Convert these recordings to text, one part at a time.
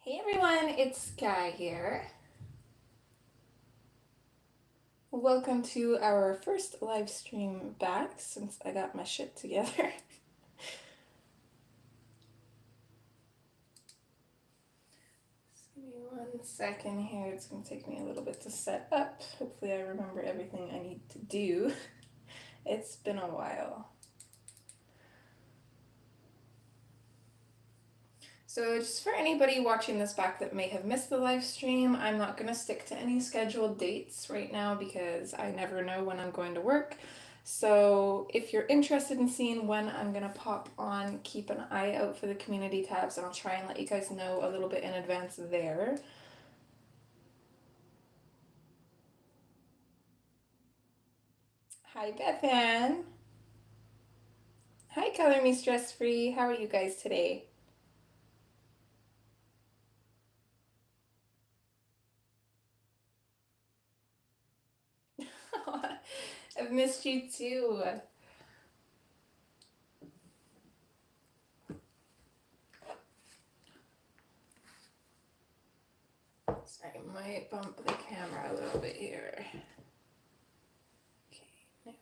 Hey everyone, it's Sky here. Welcome to our first live stream back since I got my shit together. Just give me 1 second here. It's going to take me a little bit to set up. Hopefully I remember everything I need to do. It's been a while. So just for anybody watching this back that may have missed the live stream, I'm not going to stick to any scheduled dates right now because I never know when I'm going to work. So if you're interested in seeing when I'm going to pop on, keep an eye out for the community tabs and I'll try and let you guys know a little bit in advance there. Hi Bethan. Hi Color Me Stress Free. How are you guys today? I've missed you too. Sorry, I might bump the camera a little bit here. Okay,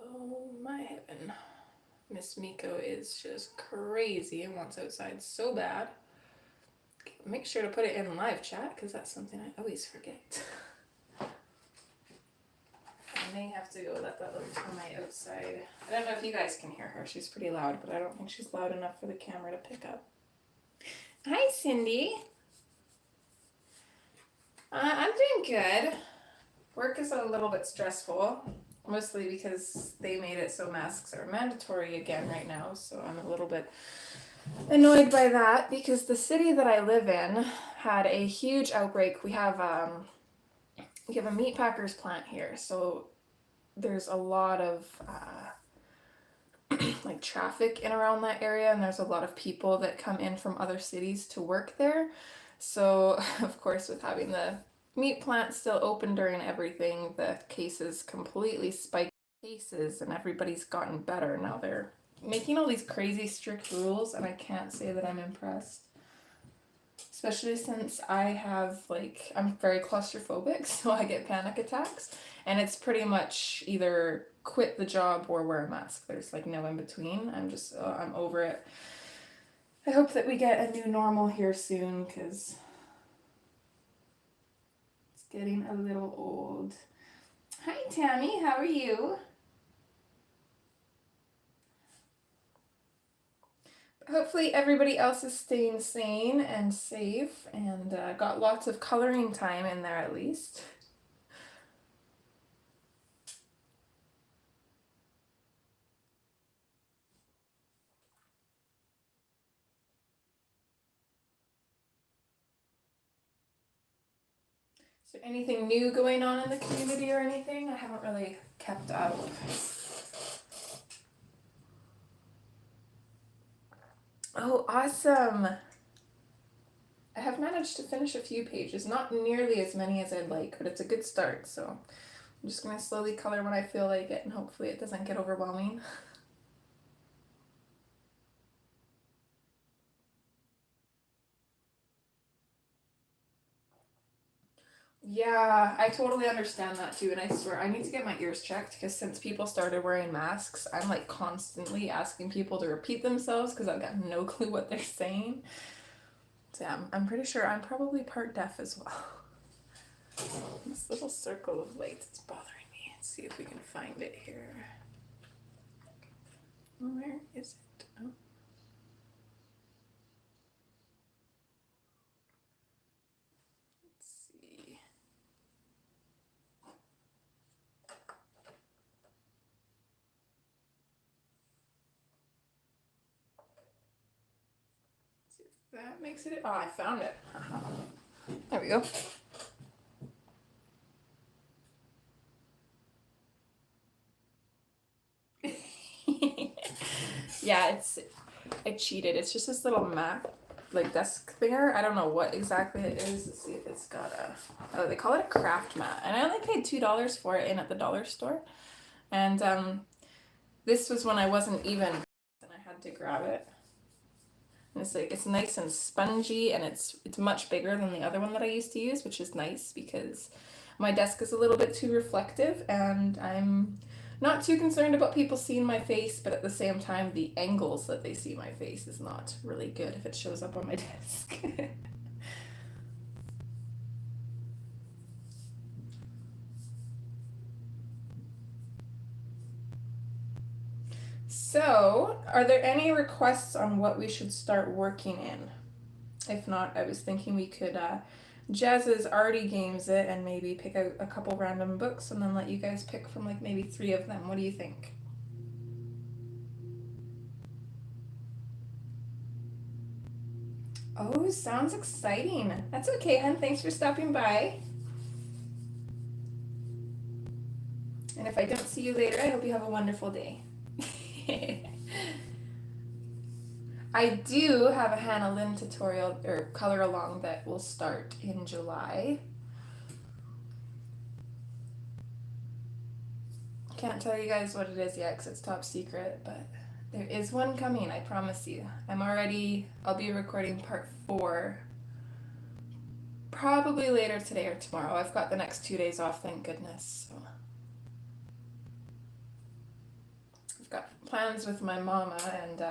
oh my heaven. Miss Miko is just crazy and wants outside so bad. Okay, make sure to put it in live chat because that's something I always forget. I may have to go let that little termite outside. I don't know if you guys can hear her. She's pretty loud, but I don't think she's loud enough for the camera to pick up. Hi, Cindy. I'm doing good. Work is a little bit stressful, mostly because they made it so masks are mandatory again right now, so I'm a little bit annoyed by that because the city that I live in had a huge outbreak. We have a meat packers plant here, so there's a lot of like traffic in around that area, and there's a lot of people that come in from other cities to work there. So of course, with having the meat plant still open during everything, the cases completely spiked cases, and everybody's gotten better. Now they're making all these crazy strict rules, and I can't say that I'm impressed. Especially since I'm very claustrophobic, so I get panic attacks, and it's pretty much either quit the job or wear a mask. There's like no in between. I'm over it. I hope that we get a new normal here soon because it's getting a little old. Hi, Tammy. How are you? Hopefully everybody else is staying sane and safe and got lots of coloring time in there at least. Is there anything new going on in the community or anything? I haven't really kept up. Oh, awesome! I have managed to finish a few pages, not nearly as many as I'd like, but it's a good start, so I'm just gonna slowly color when I feel like it and hopefully it doesn't get overwhelming. Yeah, I totally understand that too, and I swear I need to get my ears checked because since people started wearing masks, I'm like constantly asking people to repeat themselves because I've got no clue what they're saying. So yeah, I'm pretty sure I'm probably part deaf as well. This little circle of light is bothering me. Let's see if we can find it here. Where is it? Oh. Let's see. See if that makes it. Oh, I found it. There we go. Yeah, I cheated. It's just this little map like desk thinger. I don't know what exactly it is. Let's see if it's got a, oh, they call it a craft mat. And I only paid $2 for it in at the dollar store. And this was when I wasn't even, and I had to grab it. And it's like, it's nice and spongy, and it's much bigger than the other one that I used to use, which is nice because my desk is a little bit too reflective, and I'm not too concerned about people seeing my face, but at the same time, the angles that they see my face is not really good if it shows up on my desk. So, are there any requests on what we should start working in? If not, I was thinking we could, Jazz's already games it and maybe pick out a couple random books and then let you guys pick from like maybe 3 of them. What do you think? Oh, sounds exciting. That's okay, hun. Thanks for stopping by. And if I don't see you later, I hope you have a wonderful day. I do have a Hannah Lynn tutorial or color along that will start in July. Can't tell you guys what it is yet because it's top secret, but there is one coming, I promise you. I'll be recording part 4 probably later today or tomorrow. I've got the next 2 days off, thank goodness. So I've got plans with my mama, and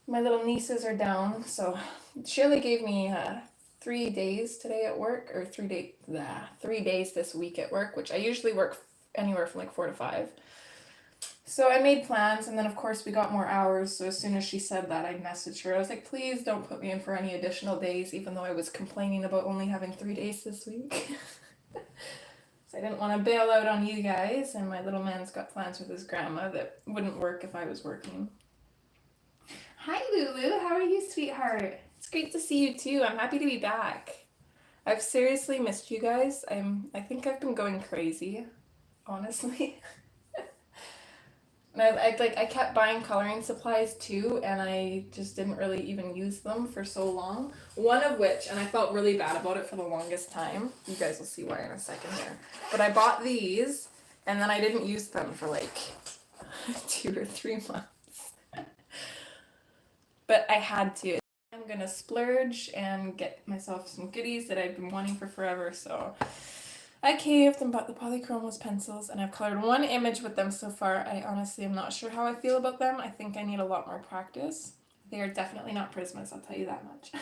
my little nieces are down, so Shirley gave me 3 days today at work, or 3 days this week at work, which I usually work anywhere from like 4 to 5. So I made plans, and then of course we got more hours, so as soon as she said that, I messaged her. I was like, please don't put me in for any additional days, even though I was complaining about only having 3 days this week. So I didn't want to bail out on you guys, and my little man's got plans with his grandma that wouldn't work if I was working. Hi Lulu, how are you, sweetheart? It's great to see you too. I'm happy to be back. I've seriously missed you guys. I think I've been going crazy, honestly. And I kept buying coloring supplies too, and I just didn't really even use them for so long. One of which, and I felt really bad about it for the longest time. You guys will see why in a second here. But I bought these, and then I didn't use them for like 2 or 3 months. But I had to. I'm gonna splurge and get myself some goodies that I've been wanting for forever, so I caved and bought the Polychromos pencils, and I've colored 1 image with them so far. I honestly am not sure how I feel about them. I think I need a lot more practice. They are definitely not Prismas, I'll tell you that much.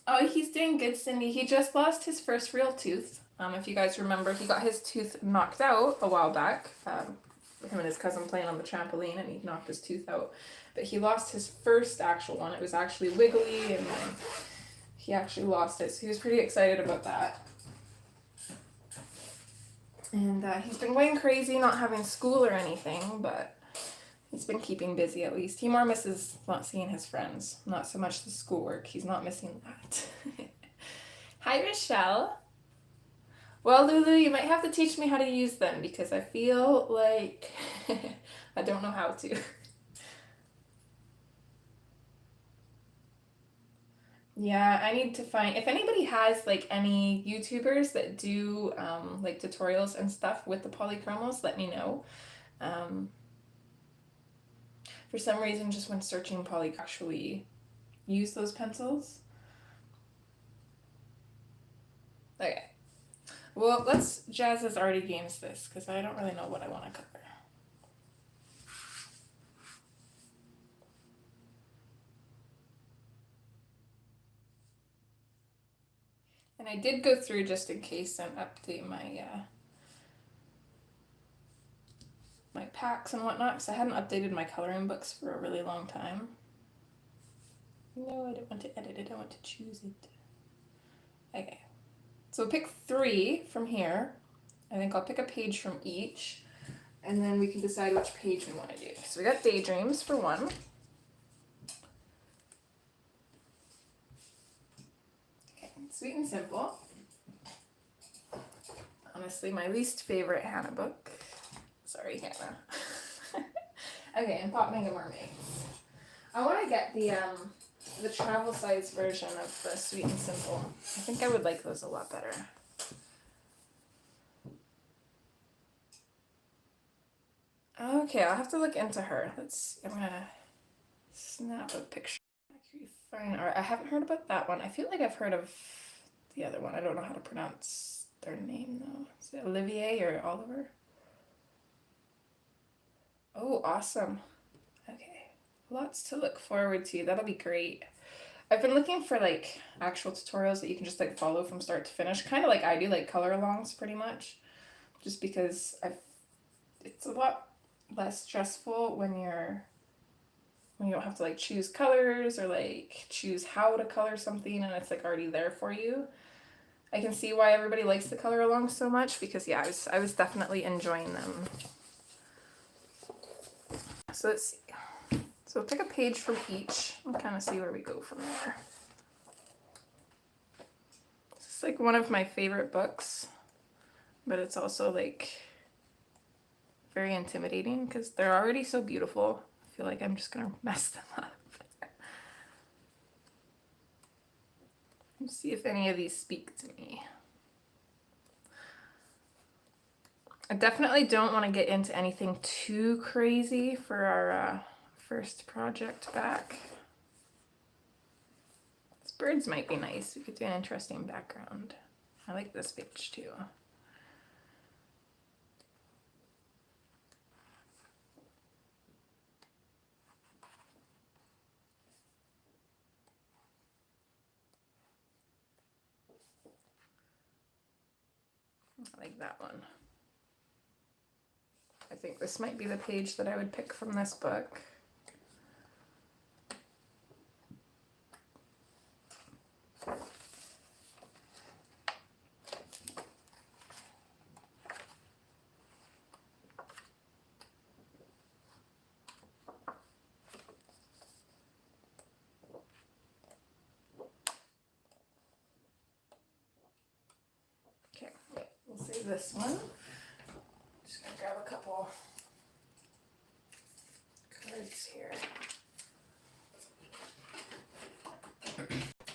Oh, he's doing good, Cindy. He just lost his first real tooth. If you guys remember, he got his tooth knocked out a while back. Him and his cousin playing on the trampoline, and he knocked his tooth out. But he lost his first actual one. It was actually wiggly, and then he actually lost it, so he was pretty excited about that. And he's been going crazy not having school or anything, but he's been keeping busy at least. He more misses not seeing his friends, not so much the schoolwork. He's not missing that. Hi, Rochelle. Well, Lulu, you might have to teach me how to use them because I feel like I don't know how to. Yeah, I need to find, if anybody has like any YouTubers that do like tutorials and stuff with the Polychromos, let me know. For some reason, just when searching actually use those pencils. Okay. Well, Jazz has already games this because I don't really know what I want to cover. And I did go through just in case and update my my packs and whatnot because I hadn't updated my coloring books for a really long time. No, I don't want to edit it. I want to choose it. Okay. So pick 3 from here. I think I'll pick a page from each, and then we can decide which page we want to do. So we got Daydreams for 1. Okay, Sweet and Simple. Honestly, my least favorite Hannah book. Sorry, Hannah. Okay, and Pop Manga Mermaids. I want to get the travel size version of the Sweet and Simple. I think I would like those a lot better. Okay, I'll have to look into her. I'm gonna snap a picture. Fine. All right, I haven't heard about that one. I feel like I've heard of the other one. I don't know how to pronounce their name though. Is it Olivier or Oliver? Oh, awesome. Okay. Lots to look forward to. That'll be great. I've been looking for like actual tutorials that you can just like follow from start to finish, kind of like I do, like color alongs pretty much, just because it's a lot less stressful when you don't have to like choose colors or like choose how to color something and it's like already there for you. I can see why everybody likes the color along so much because yeah, I was definitely enjoying them. So let's see. So pick a page from each and kind of see where we go from there. This is like one of my favorite books, but it's also like very intimidating because they're already so beautiful. I feel like I'm just gonna mess them up. Let's see if any of these speak to me. I definitely don't want to get into anything too crazy for our first project back. These birds might be nice. We could do an interesting background. I like this page too. I like that one. I think this might be the page that I would pick from this book. Okay, we'll save this one. Just gonna grab a couple cards here.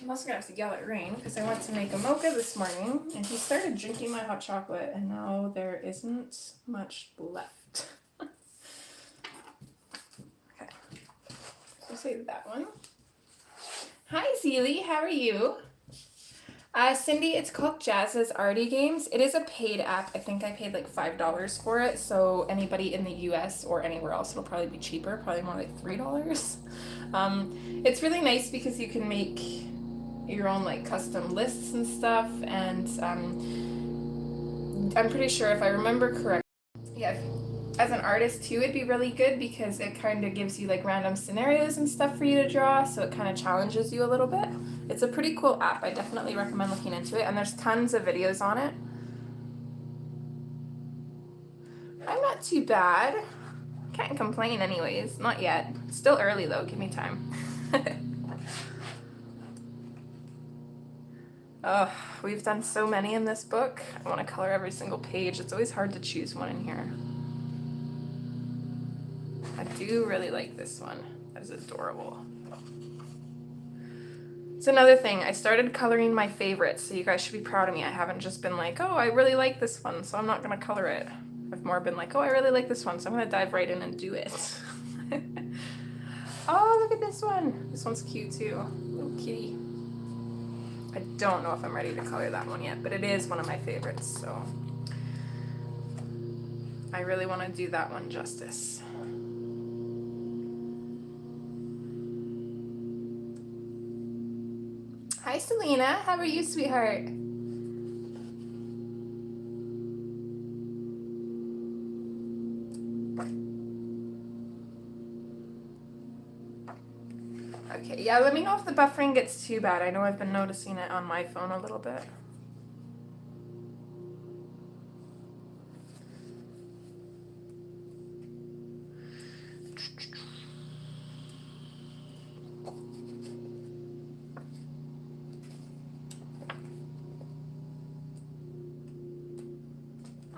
I'm also gonna have to yell at Rain because I went to make a mocha this morning and he started drinking my hot chocolate and now there isn't much left. Okay, so save that one. Hi Zeely, how are you? Cindy, it's called Jazz's Arty Games. It is a paid app. I think I paid like $5 for it. So anybody in the US or anywhere else, it'll probably be cheaper, probably more like $3. It's really nice because you can make your own like custom lists and stuff. And I'm pretty sure if I remember correctly, yeah, as an artist too, it'd be really good because it kind of gives you like random scenarios and stuff for you to draw, so it kind of challenges you a little bit. It's a pretty cool app. I definitely recommend looking into it, and there's tons of videos on it. I'm not too bad. Can't complain anyways. Not yet. Still early though. Give me time. Oh, we've done so many in this book. I want to color every single page. It's always hard to choose one in here. I do really like this one. That is adorable. It's another thing. I started coloring my favorites, so you guys should be proud of me. I haven't just been like, oh, I really like this one, so I'm not going to color it. I've more been like, oh, I really like this one, so I'm going to dive right in and do it. Oh, look at this one. This one's cute too. Little kitty. I don't know if I'm ready to color that one yet, but it is one of my favorites, so I really want to do that one justice. Hi, Selena. How are you, sweetheart? Okay, yeah, let me know if the buffering gets too bad. I know I've been noticing it on my phone a little bit.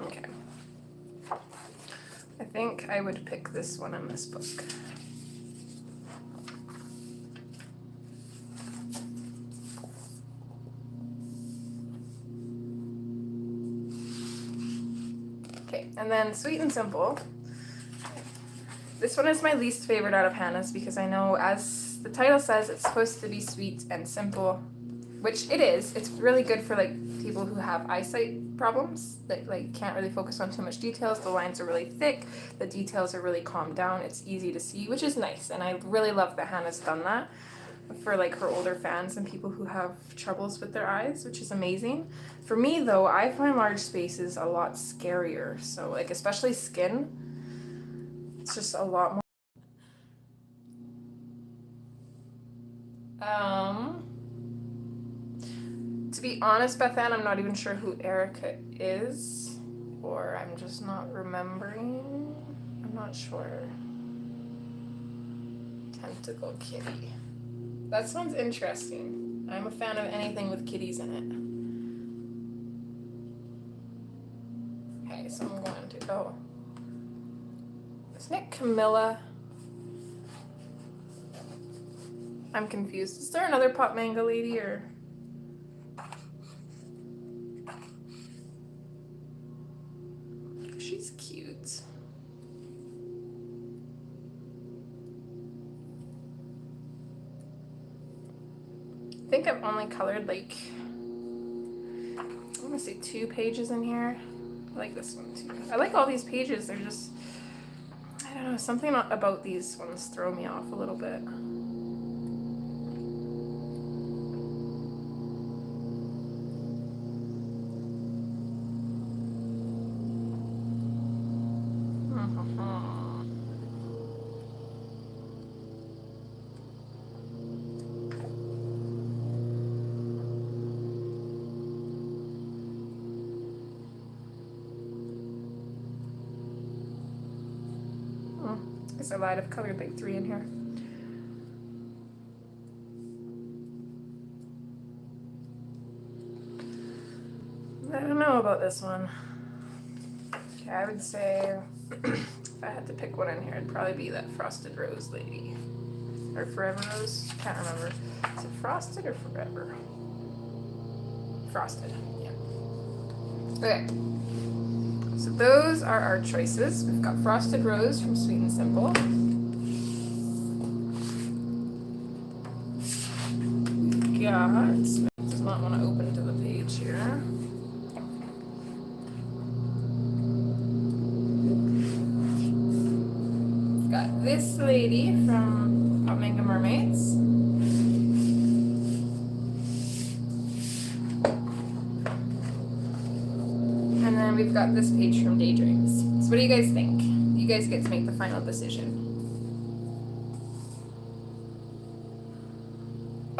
Okay. I think I would pick this one in this book. Okay, and then Sweet and Simple. This one is my least favorite out of Hannah's because I know, as the title says, it's supposed to be sweet and simple, which it is. It's really good for like people who have eyesight problems that like can't really focus on too much details. The lines are really thick, the details are really calmed down, it's easy to see, which is nice, and I really love that Hannah's done that for like her older fans and people who have troubles with their eyes, which is amazing. For me though, I find large spaces a lot scarier, so like especially skin, it's just a lot more. To be honest, Bethann, I'm not even sure who Erica is, or I'm just not remembering. I'm not sure. Tentacle kitty. That sounds interesting. I'm a fan of anything with kitties in it. Okay, so I'm going to go. Isn't it Camilla? I'm confused. Is there another Pop Manga lady, or? She's cute. I think I've only colored like, I want to say 2 pages in here. I like this one too. I like all these pages. They're just, I don't know, something about these ones throw me off a little bit. I lied, I've colored like 3 in here. I don't know about this one. Okay, I would say if I had to pick one in here, it'd probably be that Frosted Rose lady. Or Forever Rose? Can't remember. Is it Frosted or Forever? Frosted, yeah. Okay. So those are our choices. We've got Frosted Rose from Sweet and Simple. Smith does not want to open to the page here. We've got this lady from Pop Manga Mermaids. And then we've got this page from Daydreams. So what do you guys think? You guys get to make the final decision.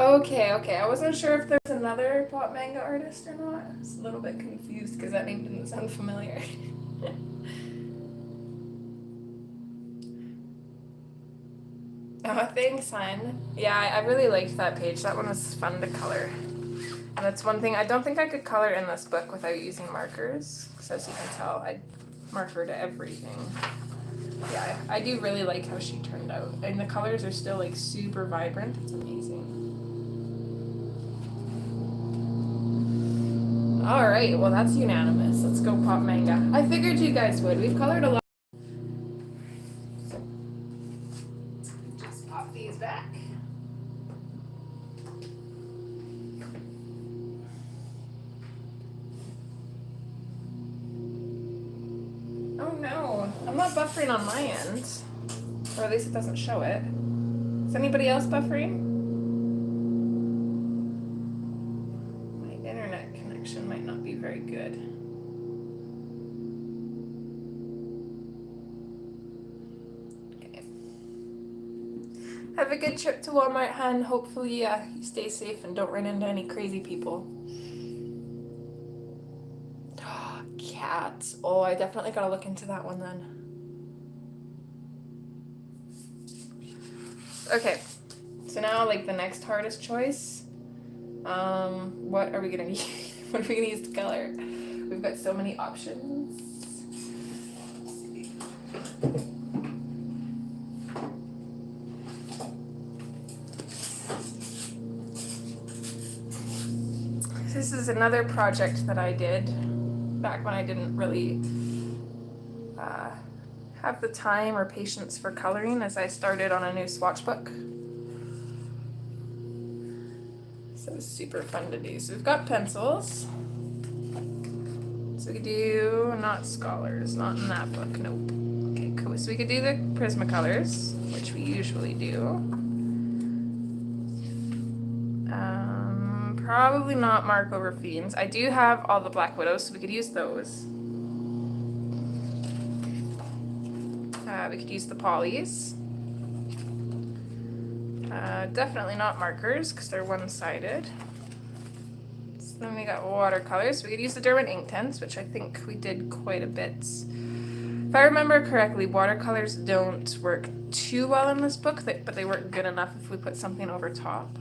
Okay, I wasn't sure if there's another Pop Manga artist or not. I was a little bit confused because that name didn't sound familiar. Oh, thanks, hon. Yeah, I really liked that page. That one was fun to color. And that's one thing, I don't think I could color in this book without using markers, because as you can tell, I marker to everything. Yeah, I do really like how she turned out. And the colors are still like super vibrant. It's amazing. Alright, well that's unanimous. Let's go Pop Manga. I figured you guys would. We've colored a lot. Just pop these back. Oh no, I'm not buffering on my end. Or at least it doesn't show it. Is anybody else buffering? Might not be very good. Okay. Have a good trip to Walmart, hun. Hopefully you stay safe and don't run into any crazy people. Oh, cats. Oh, I definitely gotta look into that one then. Okay, so now like the next hardest choice. What are we gonna use? What are we gonna use to color? We've got so many options. This is another project that I did back when I didn't really have the time or patience for coloring as I started on a new swatch book. So it's super fun to do. So we've got pencils. So we could do, not Scholars, not in that book, nope. Okay, cool. So we could do the Prismacolors, which we usually do. Probably not Mark over Fiends. I do have all the Black Widows, so we could use those. We could use the Polys. Definitely not markers, because they're one-sided. So then we got watercolors. We could use the Derwent ink tints, which I think we did quite a bit. If I remember correctly, watercolors don't work too well in this book, but they work good enough if we put something over top.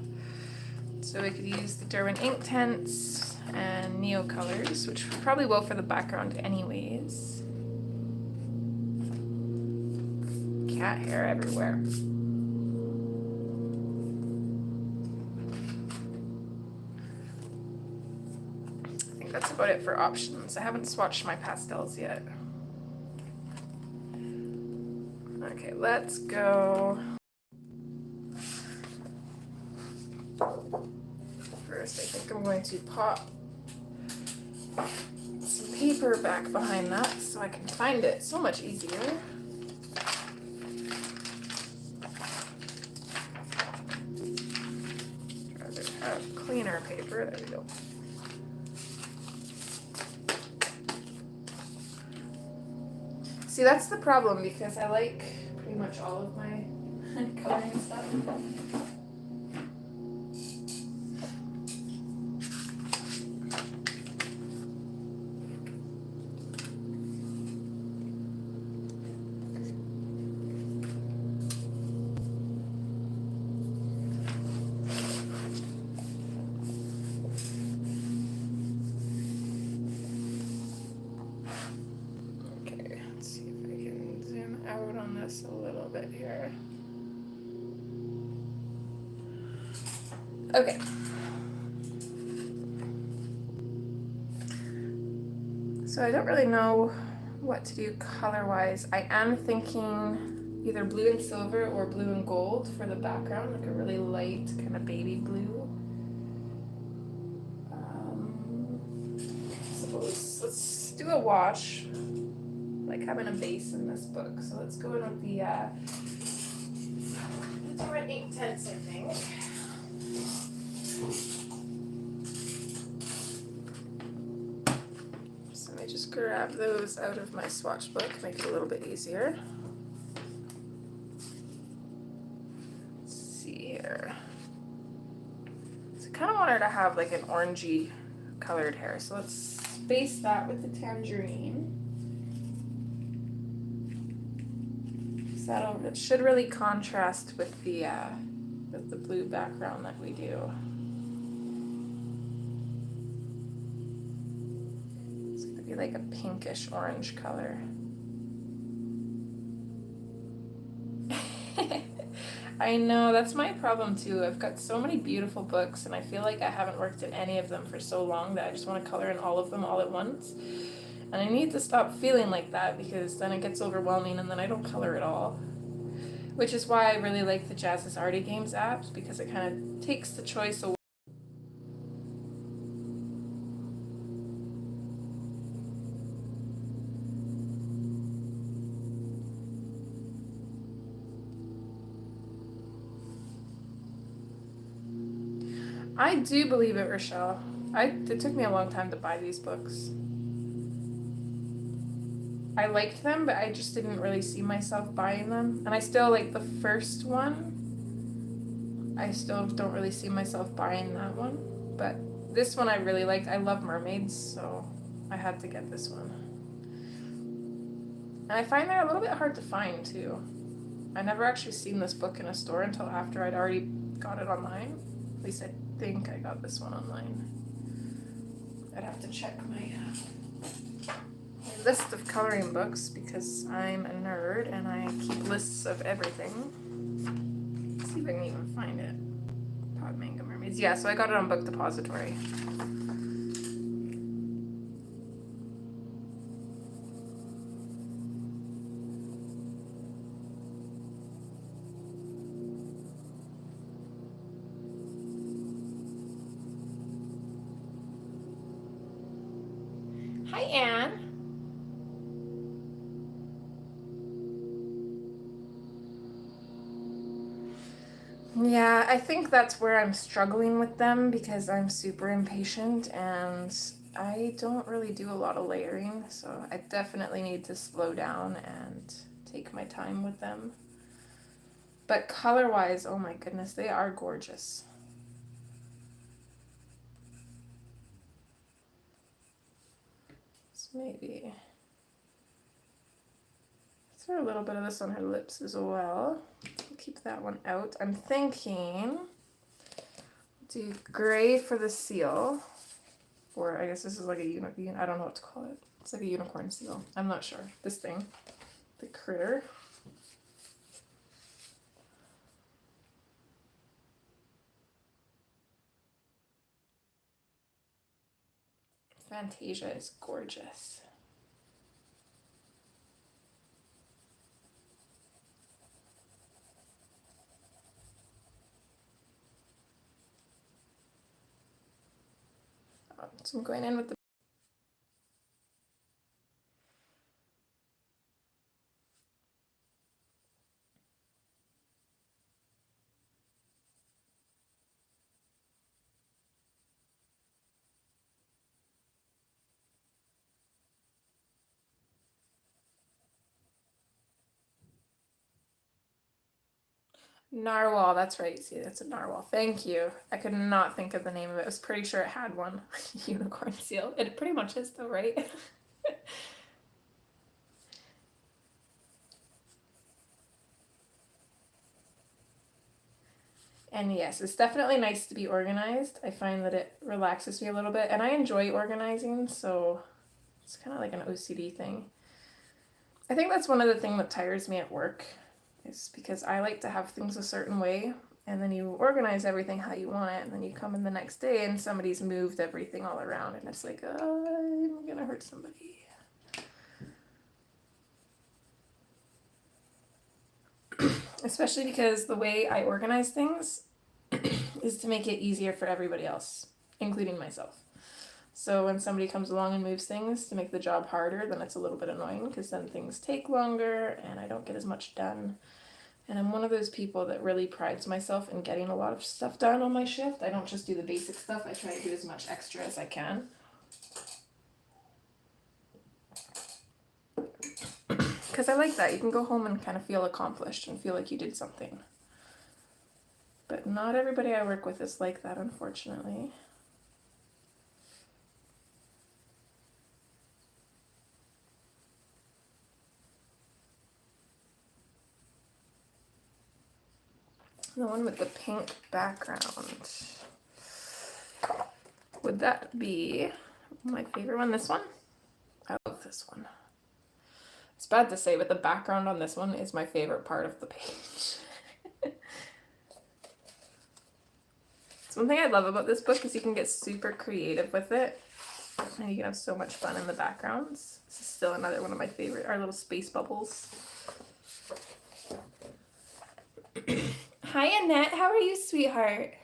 So we could use the Derwent ink tints and Neo colors, which we probably will for the background anyways. Cat hair everywhere. I think that's about it for options. I haven't swatched my pastels yet. Okay, let's go. First, I think I'm going to pop some paper back behind that so I can find it so much easier. Cleaner paper, there we go. See, that's the problem because I like pretty much all of my coloring stuff. A little bit here. Okay. So I don't really know what to do color-wise. I am thinking either blue and silver or blue and gold for the background, like a really light kind of baby blue. Suppose let's do a wash. Like having a base in this book. So let's go in with the Derwent ink tints, I think. So let me just grab those out of my swatch book, make it a little bit easier. Let's see here. So I kind of want her to have like an orangey colored hair. So let's base that with the tangerine. It should really contrast with the blue background that we do. It's gonna be like a pinkish orange color. I know, that's my problem too. I've got so many beautiful books and I feel like I haven't worked in any of them for so long that I just want to color in all of them all at once. And I need to stop feeling like that because then it gets overwhelming and then I don't color at all. Which is why I really like the Jazz's Arty Games apps because it kind of takes the choice away. I do believe it, Rochelle. It took me a long time to buy these books. I liked them, but I just didn't really see myself buying them. And I still like the first one. I still don't really see myself buying that one. But this one I really liked. I love mermaids, so I had to get this one. And I find they're a little bit hard to find too. I never actually seen this book in a store until after I'd already got it online. At least I think I got this one online. I'd have to check my list of coloring books because I'm a nerd and I keep lists of everything. Let's see if I can even find it. Pop Manga Mermaids. Yeah, so I got it on Book Depository. Hi, Anne. Yeah, I think that's where I'm struggling with them because I'm super impatient and I don't really do a lot of layering, so I definitely need to slow down and take my time with them. But color-wise, oh my goodness, they are gorgeous. So maybe throw a little bit of this on her lips as well. Keep that one out. I'm thinking do gray for the seal, or I guess this is like a I don't know what to call it. It's like a unicorn seal. I'm not sure. This thing, the critter. Fantasia is gorgeous. So I'm going in with the narwhal. That's right. See, that's a narwhal. Thank you. I could not think of the name of it. I was pretty sure it had one. Unicorn seal. It pretty much is though, right? And yes, it's definitely nice to be organized. I find that it relaxes me a little bit, and I enjoy organizing, so it's kind of like an OCD thing. I think that's one of the things that tires me at work, is because I like to have things a certain way, and then you organize everything how you want it, and then you come in the next day and somebody's moved everything all around, and it's like, I'm gonna hurt somebody. Especially because the way I organize things is to make it easier for everybody else, including myself. So when somebody comes along and moves things to make the job harder, then it's a little bit annoying because then things take longer and I don't get as much done. And I'm one of those people that really prides myself in getting a lot of stuff done on my shift. I don't just do the basic stuff, I try to do as much extra as I can. Because I like that. You can go home and kind of feel accomplished and feel like you did something. But not everybody I work with is like that, unfortunately. The one with the pink background. Would that be my favorite one? This one? I love this one. It's bad to say, but the background on this one is my favorite part of the page. So one thing I love about this book is you can get super creative with it. And you can have so much fun in the backgrounds. This is still another one of my favorite, our little space bubbles. Hi Annette, how are you, sweetheart?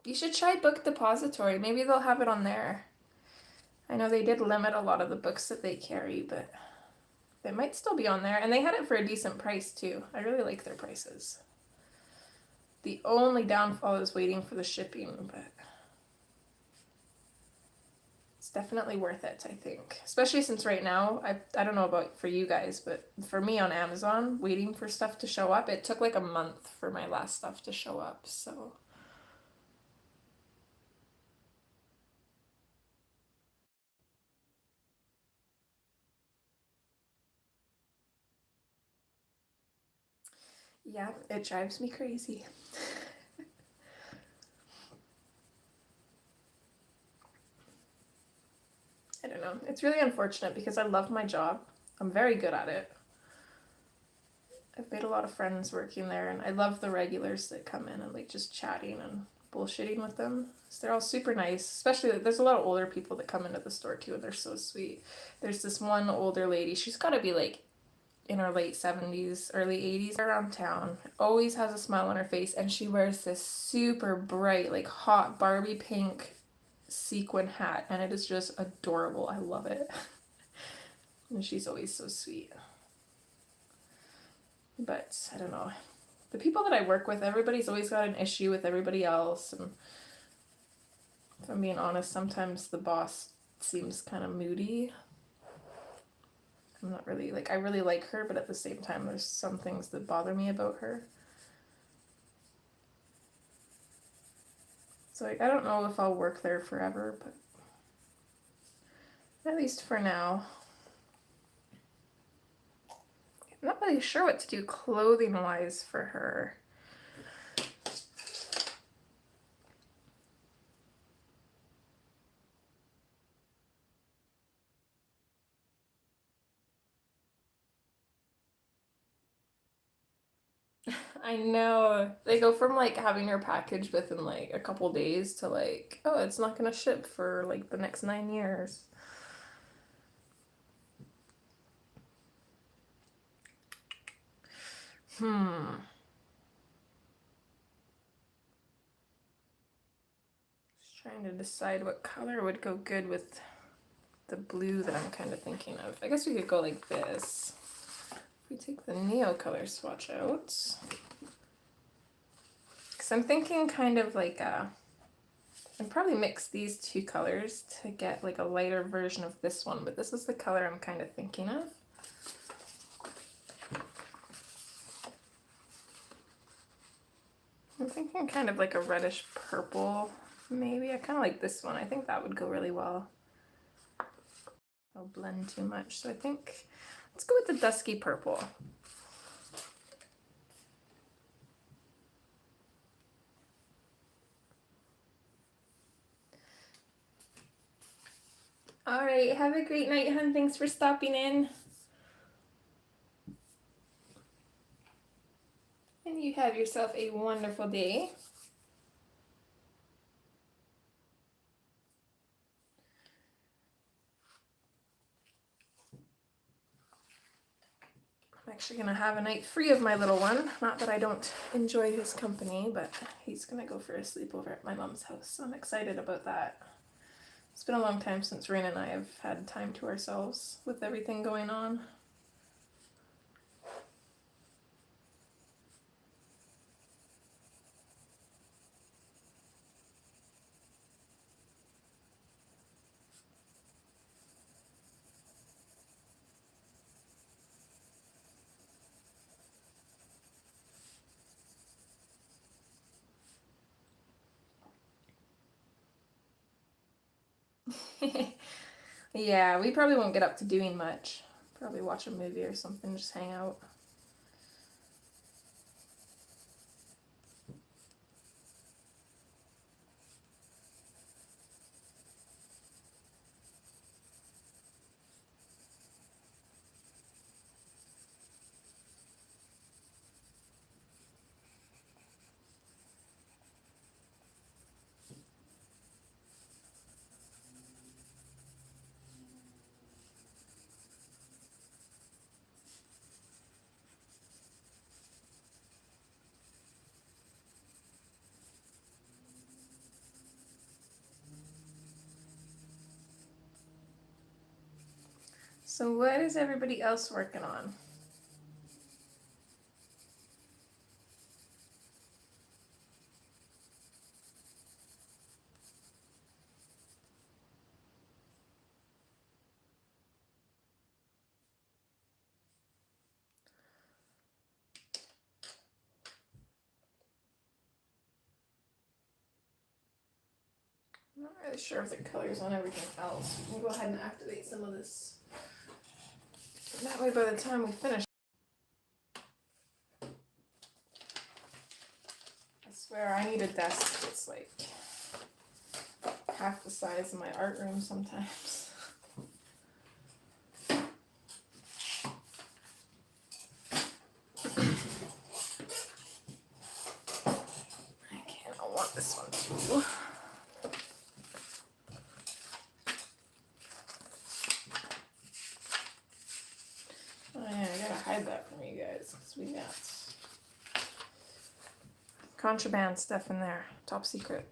You should try Book Depository. Maybe they'll have it on there. I know they did limit a lot of the books that they carry, but they might still be on there. And they had it for a decent price too. I really like their prices. The only downfall is waiting for the shipping, but it's definitely worth it, I think. Especially since right now, I don't know about for you guys, but for me on Amazon, waiting for stuff to show up, it took like a month for my last stuff to show up, so. Yeah, it drives me crazy. I don't know. It's really unfortunate because I love my job. I'm very good at it. I've made a lot of friends working there, and I love the regulars that come in and like just chatting and bullshitting with them. So they're all super nice. Especially there's a lot of older people that come into the store too, and they're so sweet. There's this one older lady. She's got to be like in her late 70s, early 80s, around town. Always has a smile on her face, and she wears this super bright, like hot Barbie pink sequin hat, and it is just adorable. I love it. And she's always so sweet. But I don't know. The people that I work with, everybody's always got an issue with everybody else, and if I'm being honest, sometimes the boss seems kind of moody. I'm not really, like, I really like her, but at the same time, there's some things that bother me about her. So I don't know if I'll work there forever, but at least for now. I'm not really sure what to do clothing-wise for her. I know. They go from like having her packaged within like a couple days to like, oh, it's not gonna ship for like the next 9 years. Just trying to decide what color would go good with the blue that I'm kind of thinking of. I guess we could go like this. If we take the Neo color swatch out. Because I'm thinking kind of like I'd probably mix these two colors to get like a lighter version of this one, but this is the color I'm kind of thinking of. I'm thinking kind of like a reddish purple, maybe. I kind of like this one. I think that would go really well. I'll blend too much, so I think let's go with the dusky purple. All right, have a great night, hun. Thanks for stopping in. And you have yourself a wonderful day. I'm actually gonna have a night free of my little one. Not that I don't enjoy his company, but he's gonna go for a sleepover at my mom's house, so I'm excited about that. It's been a long time since Rain and I have had time to ourselves with everything going on. Yeah, we probably won't get up to doing much. Probably watch a movie or something, just hang out. So what is everybody else working on? I'm not really sure if the color's on everything else. We'll go ahead and activate some of this. That way by the time we finish, I swear I need a desk that's like half the size of my art room sometimes. Okay, I want this one too. Oh yeah, I gotta hide that from you guys because we got contraband stuff in there. Top secret.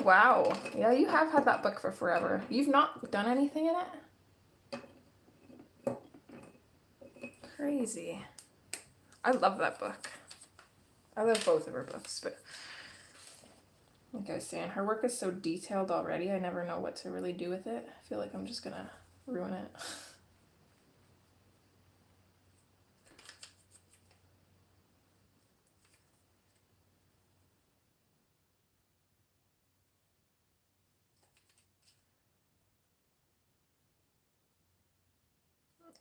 wow. Yeah, you have had that book for forever. You've not done anything in it? Crazy. I love that book. I love both of her books, but like I was saying, her work is so detailed already, I never know what to really do with it. I feel like I'm just gonna ruin it.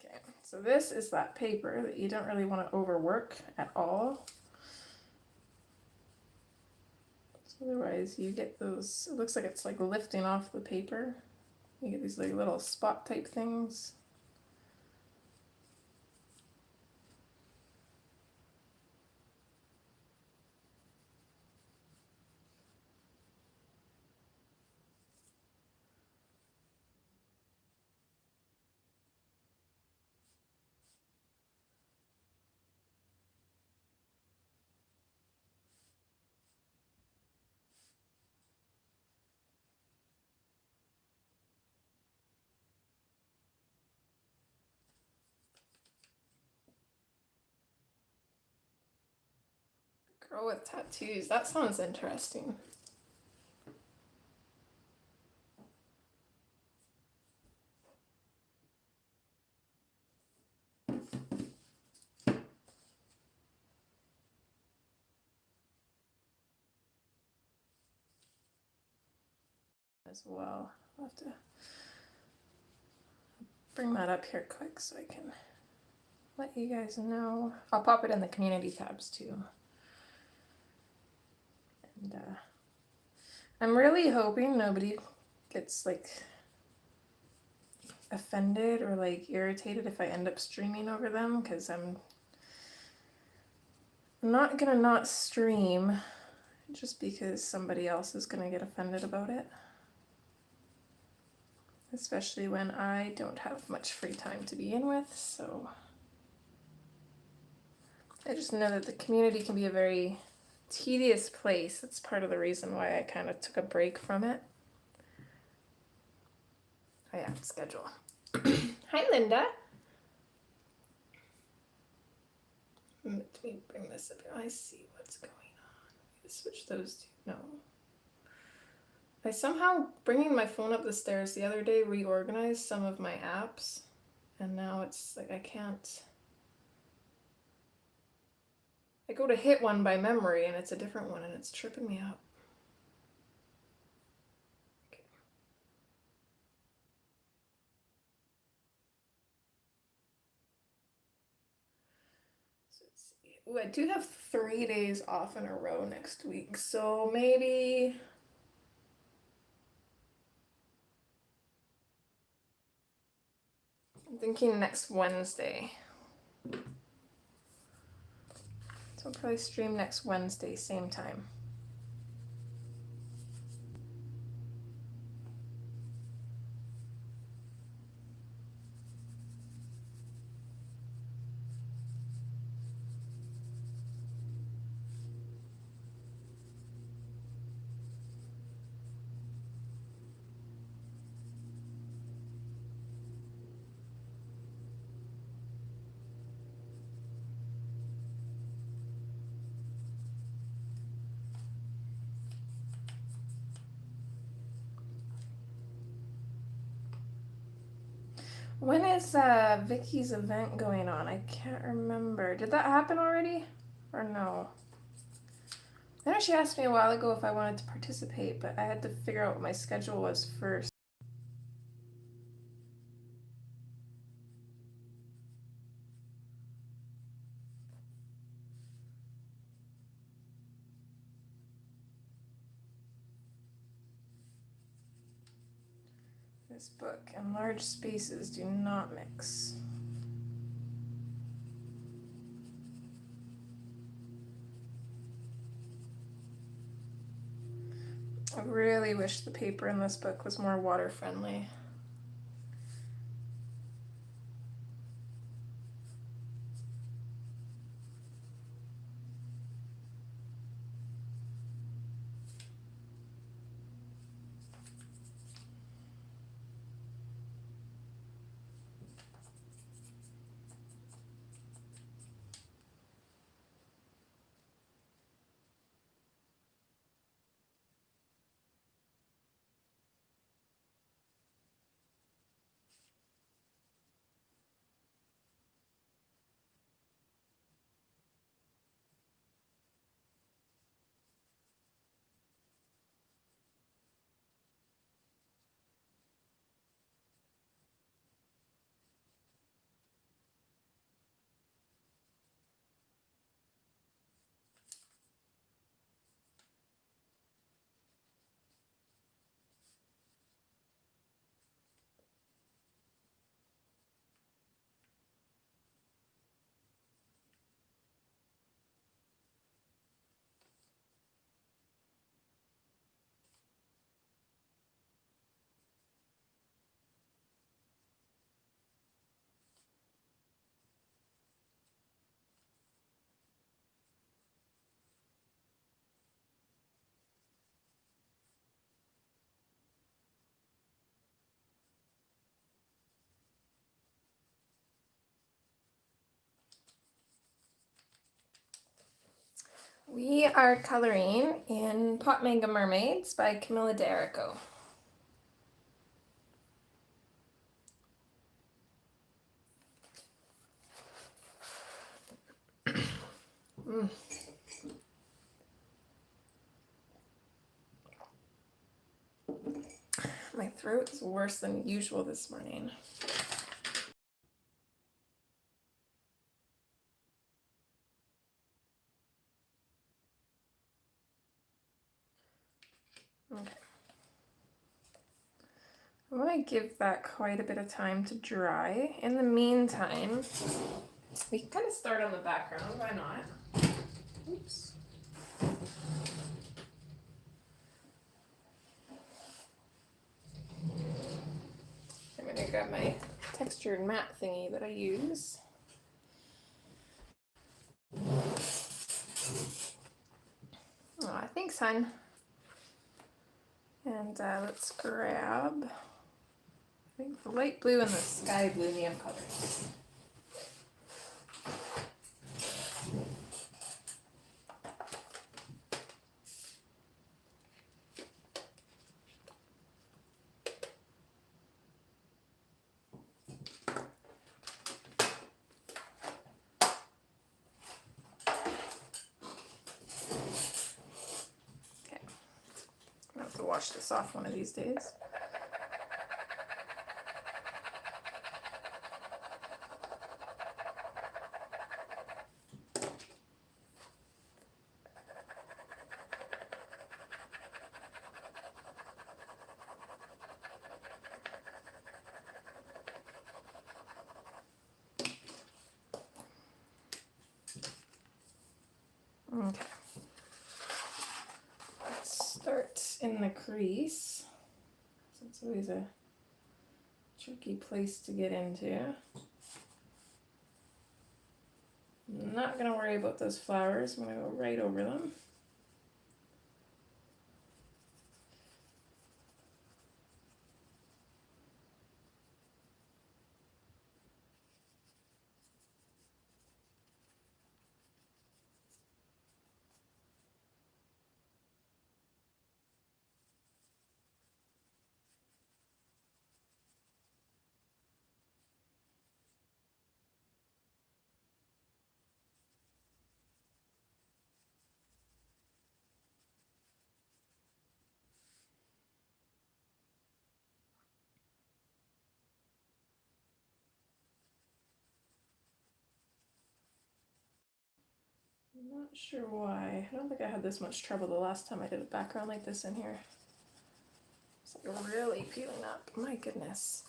Okay, so this is that paper that you don't really want to overwork at all. So otherwise you get those, it looks like it's like lifting off the paper. You get these like little spot type things. Girl with tattoos, that sounds interesting. As well. I'll have to bring that up here quick so I can let you guys know. I'll pop it in the community tabs too. And I'm really hoping nobody gets like offended or like irritated if I end up streaming over them, because I'm not gonna not stream just because somebody else is gonna get offended about it. Especially when I don't have much free time to begin with, so I just know that the community can be a very tedious place. That's part of the reason why I kind of took a break from it. Oh yeah, schedule. Hi, Linda. Let me bring this up here. I see what's going on. Switch those two. No. I somehow, bringing my phone up the stairs the other day, reorganized some of my apps. And now it's like I can't. I go to hit one by memory and it's a different one and it's tripping me up. Okay. So let's see. Ooh, I do have 3 days off in a row next week, so maybe I'm thinking next Wednesday. So I'll probably stream next Wednesday, same time. When is Vicky's event going on? I can't remember. Did that happen already? Or no? I know she asked me a while ago if I wanted to participate, but I had to figure out what my schedule was first. This book and large spaces do not mix. I really wish the paper in this book was more water friendly. We are coloring in Pop Manga Mermaids by Camilla. My throat is worse than usual this morning. Okay. I want to give that quite a bit of time to dry. In the meantime, we can kind of start on the background, why not? Oops. I'm going to grab my textured matte thingy that I use. Aw, thanks, hon. And let's grab, I think, the light blue and the sky blue neon colors. I'll have to wash this off one of these days. Okay. Let's start in the crease. So it's always a tricky place to get into. I'm not going to worry about those flowers. I'm going to go right over them. I'm not sure why. I don't think I had this much trouble the last time I did a background like this in here. It's like really peeling up. My goodness.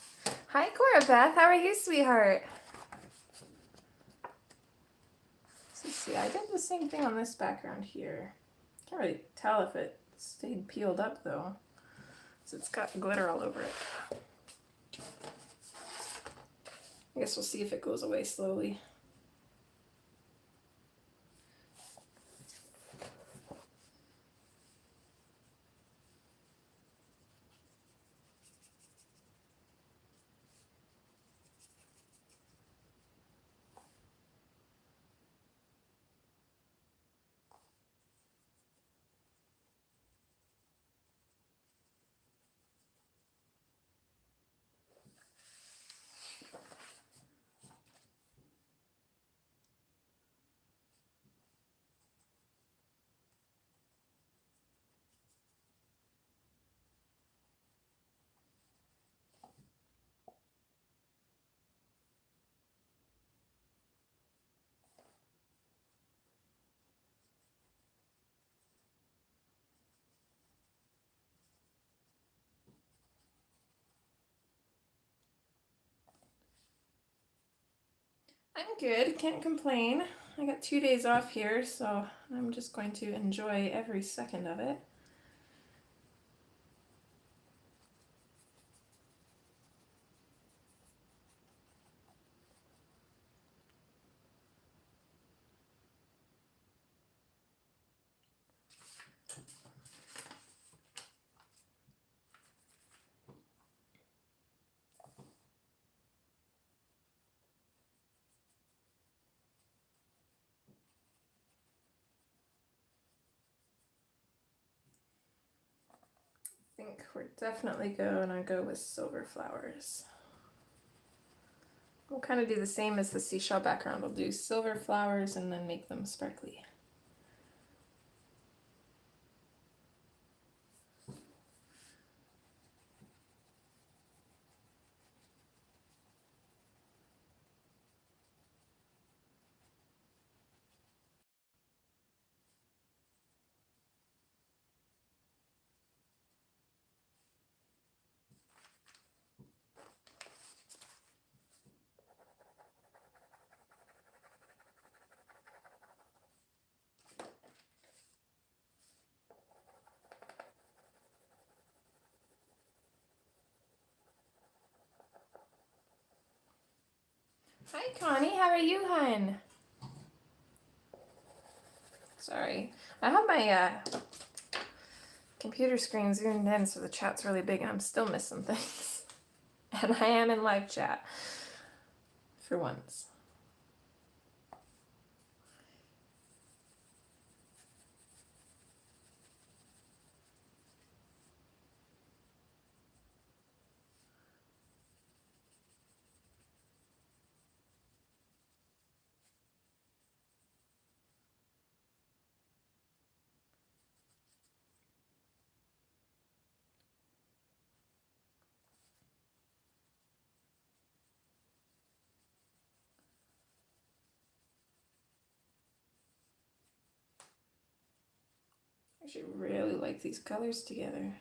Hi, Cora Beth. How are you, sweetheart? So see, I did the same thing on this background here. Can't really tell if it stayed peeled up though, so it's got glitter all over it. I guess we'll see if it goes away slowly. I'm good, can't complain. I got 2 days off here, so I'm just going to enjoy every second of it. think we're definitely gonna go with silver flowers. We'll kind of do the same as the seashell background. We'll do silver flowers and then make them sparkly. Hi Connie, how are you, hun? Sorry, I have my computer screen zoomed in so the chat's really big and I'm still missing things. And I am in live chat for once. I should really like these colors together.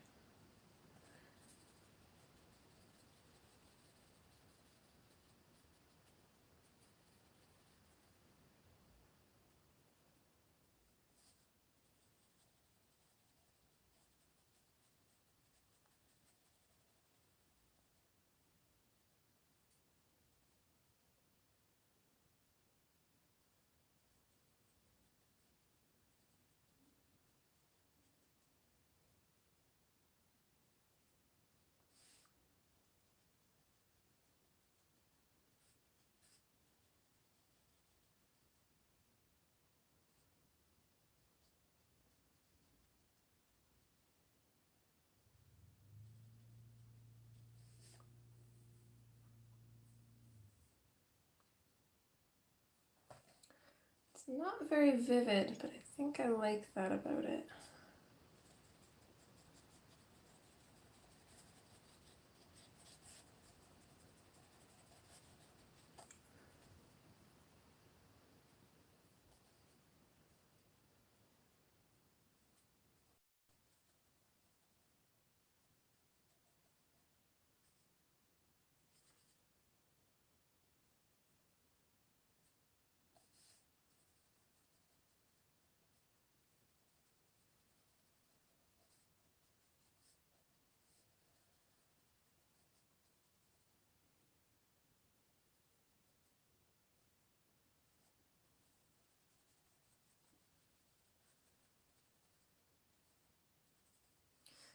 It's not very vivid, but I think I like that about it.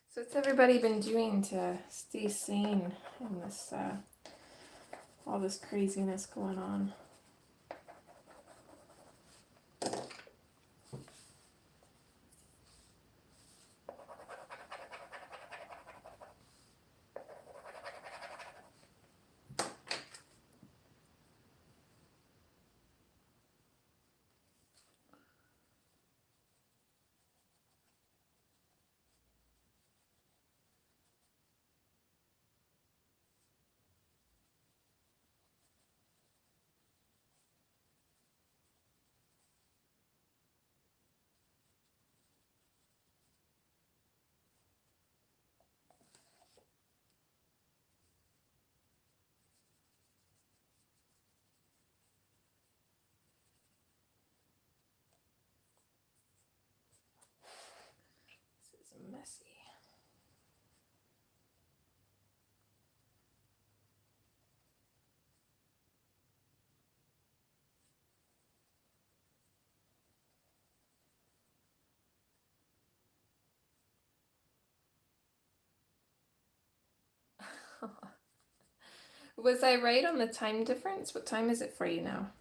So what's everybody been doing to stay sane in this, all this craziness going on? This is messy. Was I right on the time difference? What time is it for you now?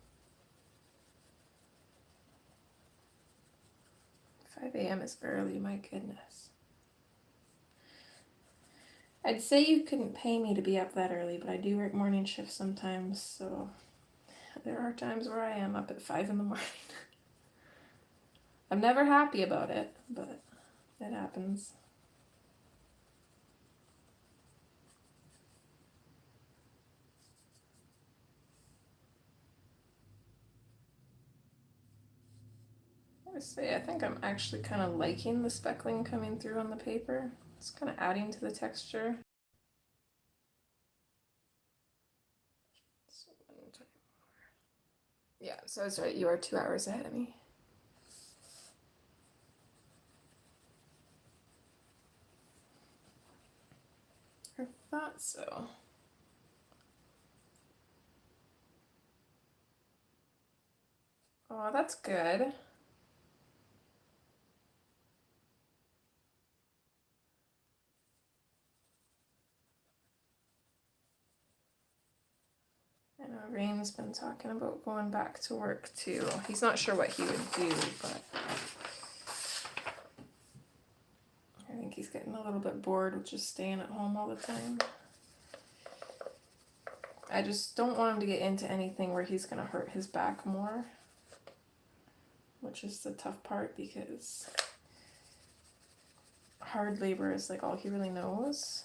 5 a.m. is early, my goodness. I'd say you couldn't pay me to be up that early, but I do work morning shifts sometimes, so there are times where I am up at 5 in the morning. I'm never happy about it, but it happens. I say, I think I'm actually kind of liking the speckling coming through on the paper. It's kind of adding to the texture. Yeah, so I was right, you are 2 hours ahead of me. I thought so. Oh, that's good. I know Rain's been talking about going back to work too. He's not sure what he would do, but I think he's getting a little bit bored with just staying at home all the time. I just don't want him to get into anything where he's going to hurt his back more, which is the tough part because hard labor is like all he really knows.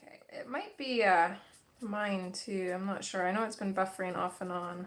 Okay, it might be mine too. I'm not sure. I know it's been buffering off and on.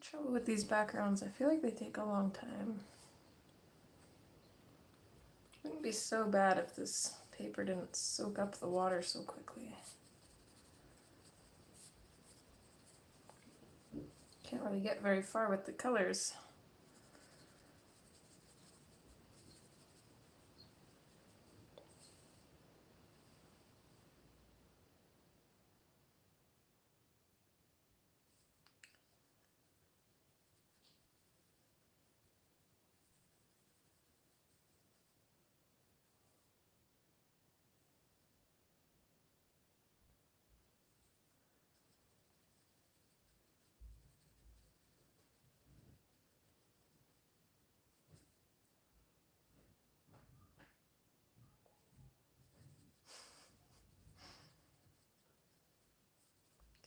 Trouble with these backgrounds, I feel like they take a long time. It wouldn't be so bad if this paper didn't soak up the water so quickly. Can't really get very far with the colors.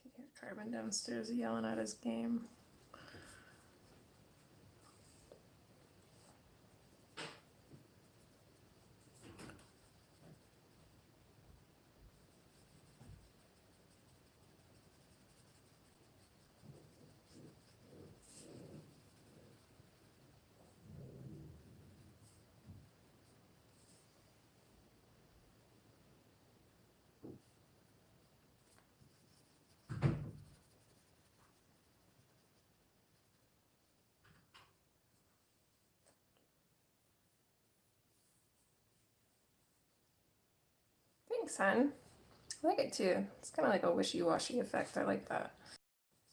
Can hear Carbon downstairs yelling at his game. Thanks, hon. I like it too. It's kind of like a wishy-washy effect. I like that.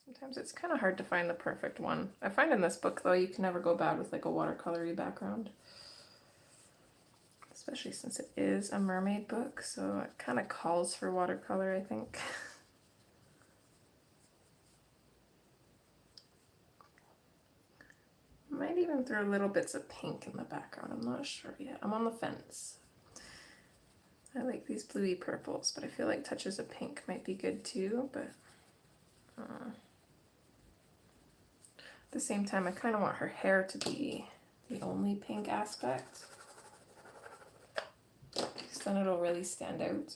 Sometimes it's kind of hard to find the perfect one. I find in this book, though, you can never go bad with like a watercolory background. Especially since it is a mermaid book, so it kind of calls for watercolor, I think. Might even throw little bits of pink in the background. I'm not sure yet. I'm on the fence. I like these bluey purples, but I feel like touches of pink might be good too, but at the same time, I kind of want her hair to be the only pink aspect. Because then it'll really stand out.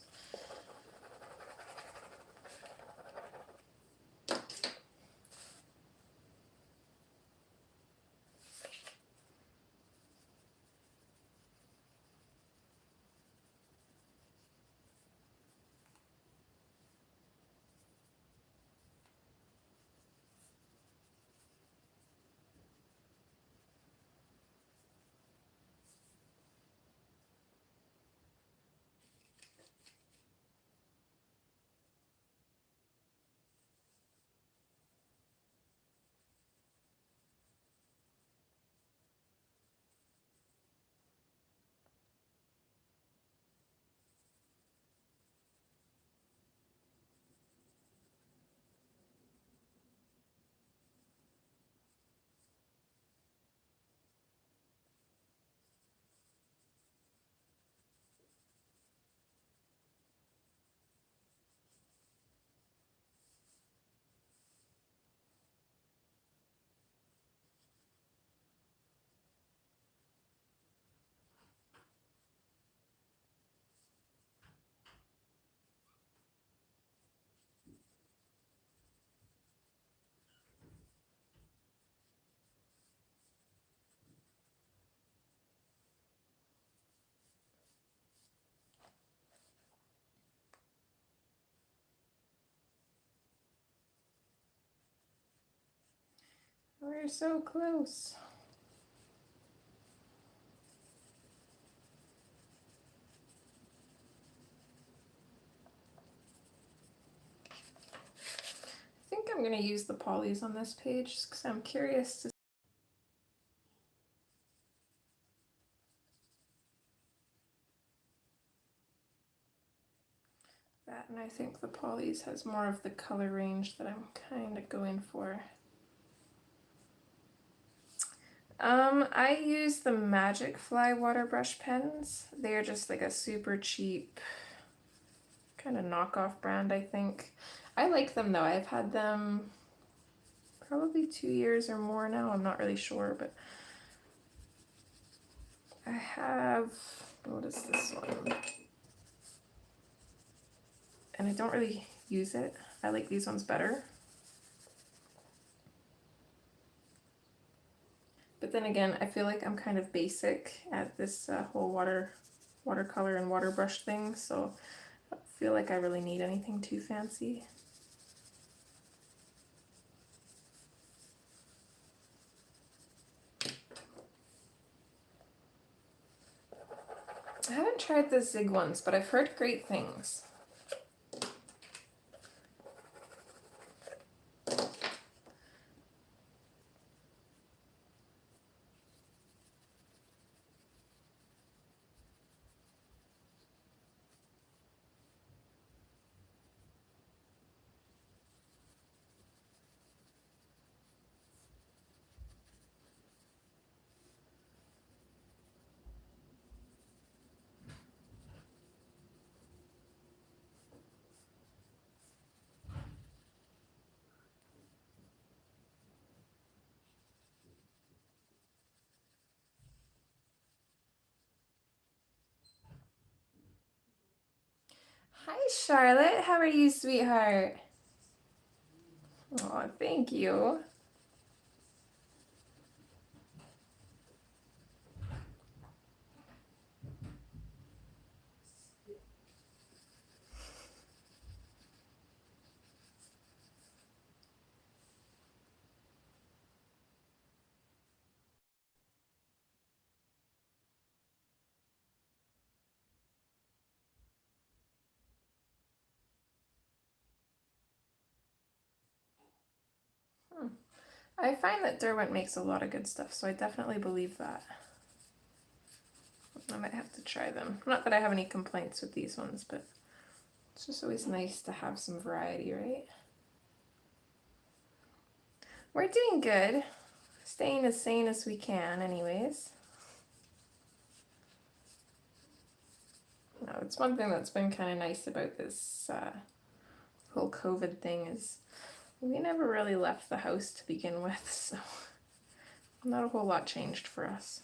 We're so close. I think I'm going to use the polys on this page just because I'm curious to that, and I think the polys has more of the color range that I'm kind of going for. I use the Magic Fly water brush pens. They are just like a super cheap kind of knockoff brand, I think. I like them though. I've had them probably 2 years or more now. I'm not really sure, but I have, what is this one? And I don't really use it. I like these ones better. But then again, I feel like I'm kind of basic at this whole watercolor and water brush thing, so I don't feel like I really need anything too fancy. I haven't tried the Zig ones, but I've heard great things. Hi, Charlotte. How are you, sweetheart? Oh, thank you. I find that Derwent makes a lot of good stuff, so I definitely believe that. I might have to try them. Not that I have any complaints with these ones, but it's just always nice to have some variety, right? We're doing good. Staying as sane as we can, anyways. No, it's one thing that's been kind of nice about this whole COVID thing is we never really left the house to begin with, so not a whole lot changed for us.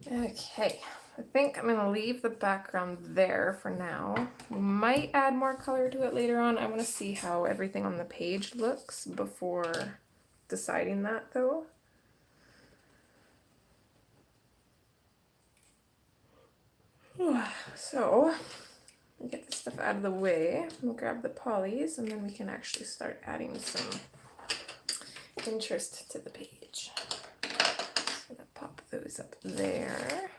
Okay, I think I'm going to leave the background there for now. We might add more color to it later on. I want to see how everything on the page looks before deciding that, though. So, get this stuff out of the way. We'll grab the polys, and then we can actually start adding some interest to the page. Just gonna pop those up there.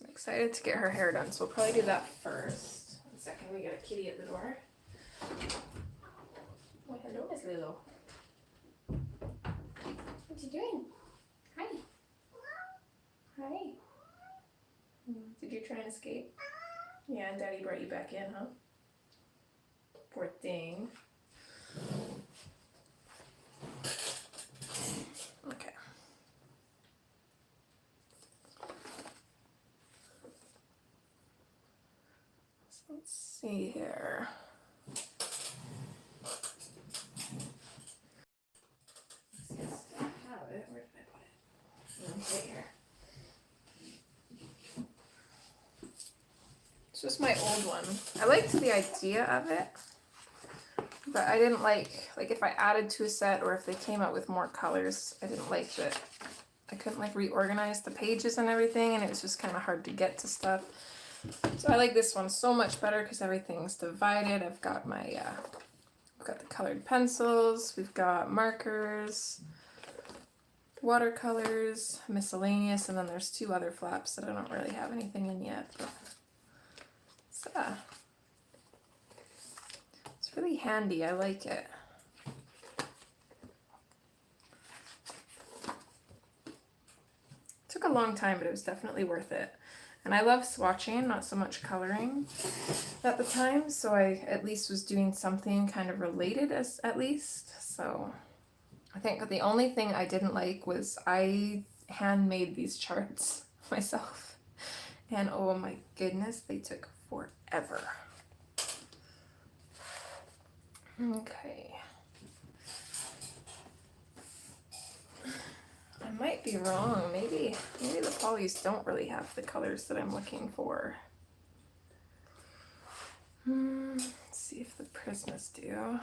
I'm excited to get her hair done, so we'll probably do that first. One second, we got a kitty at the door. Oh, hello, Miss Lilo. What you doing? Hi. Hi. Did you try and escape? Yeah, and Daddy brought you back in, huh? Poor thing. Okay. Let's see here. Where did I put it? Right here. It's just my old one. I liked the idea of it, but I didn't like if I added to a set or if they came out with more colors, I didn't like that. I couldn't like reorganize the pages and everything, and it was just kind of hard to get to stuff. So I like this one so much better because everything's divided. I've got my, I've got the colored pencils, we've got markers, watercolors, miscellaneous, and then there's two other flaps that I don't really have anything in yet. But it's really handy. I like it. Took a long time, but it was definitely worth it. And I love swatching, not so much coloring at the time, so I at least was doing something kind of related at least. So I think the only thing I didn't like was I handmade these charts myself. And oh my goodness, they took forever. Okay. I might be wrong. Maybe the polys don't really have the colors that I'm looking for. Let's see if the Prismas do.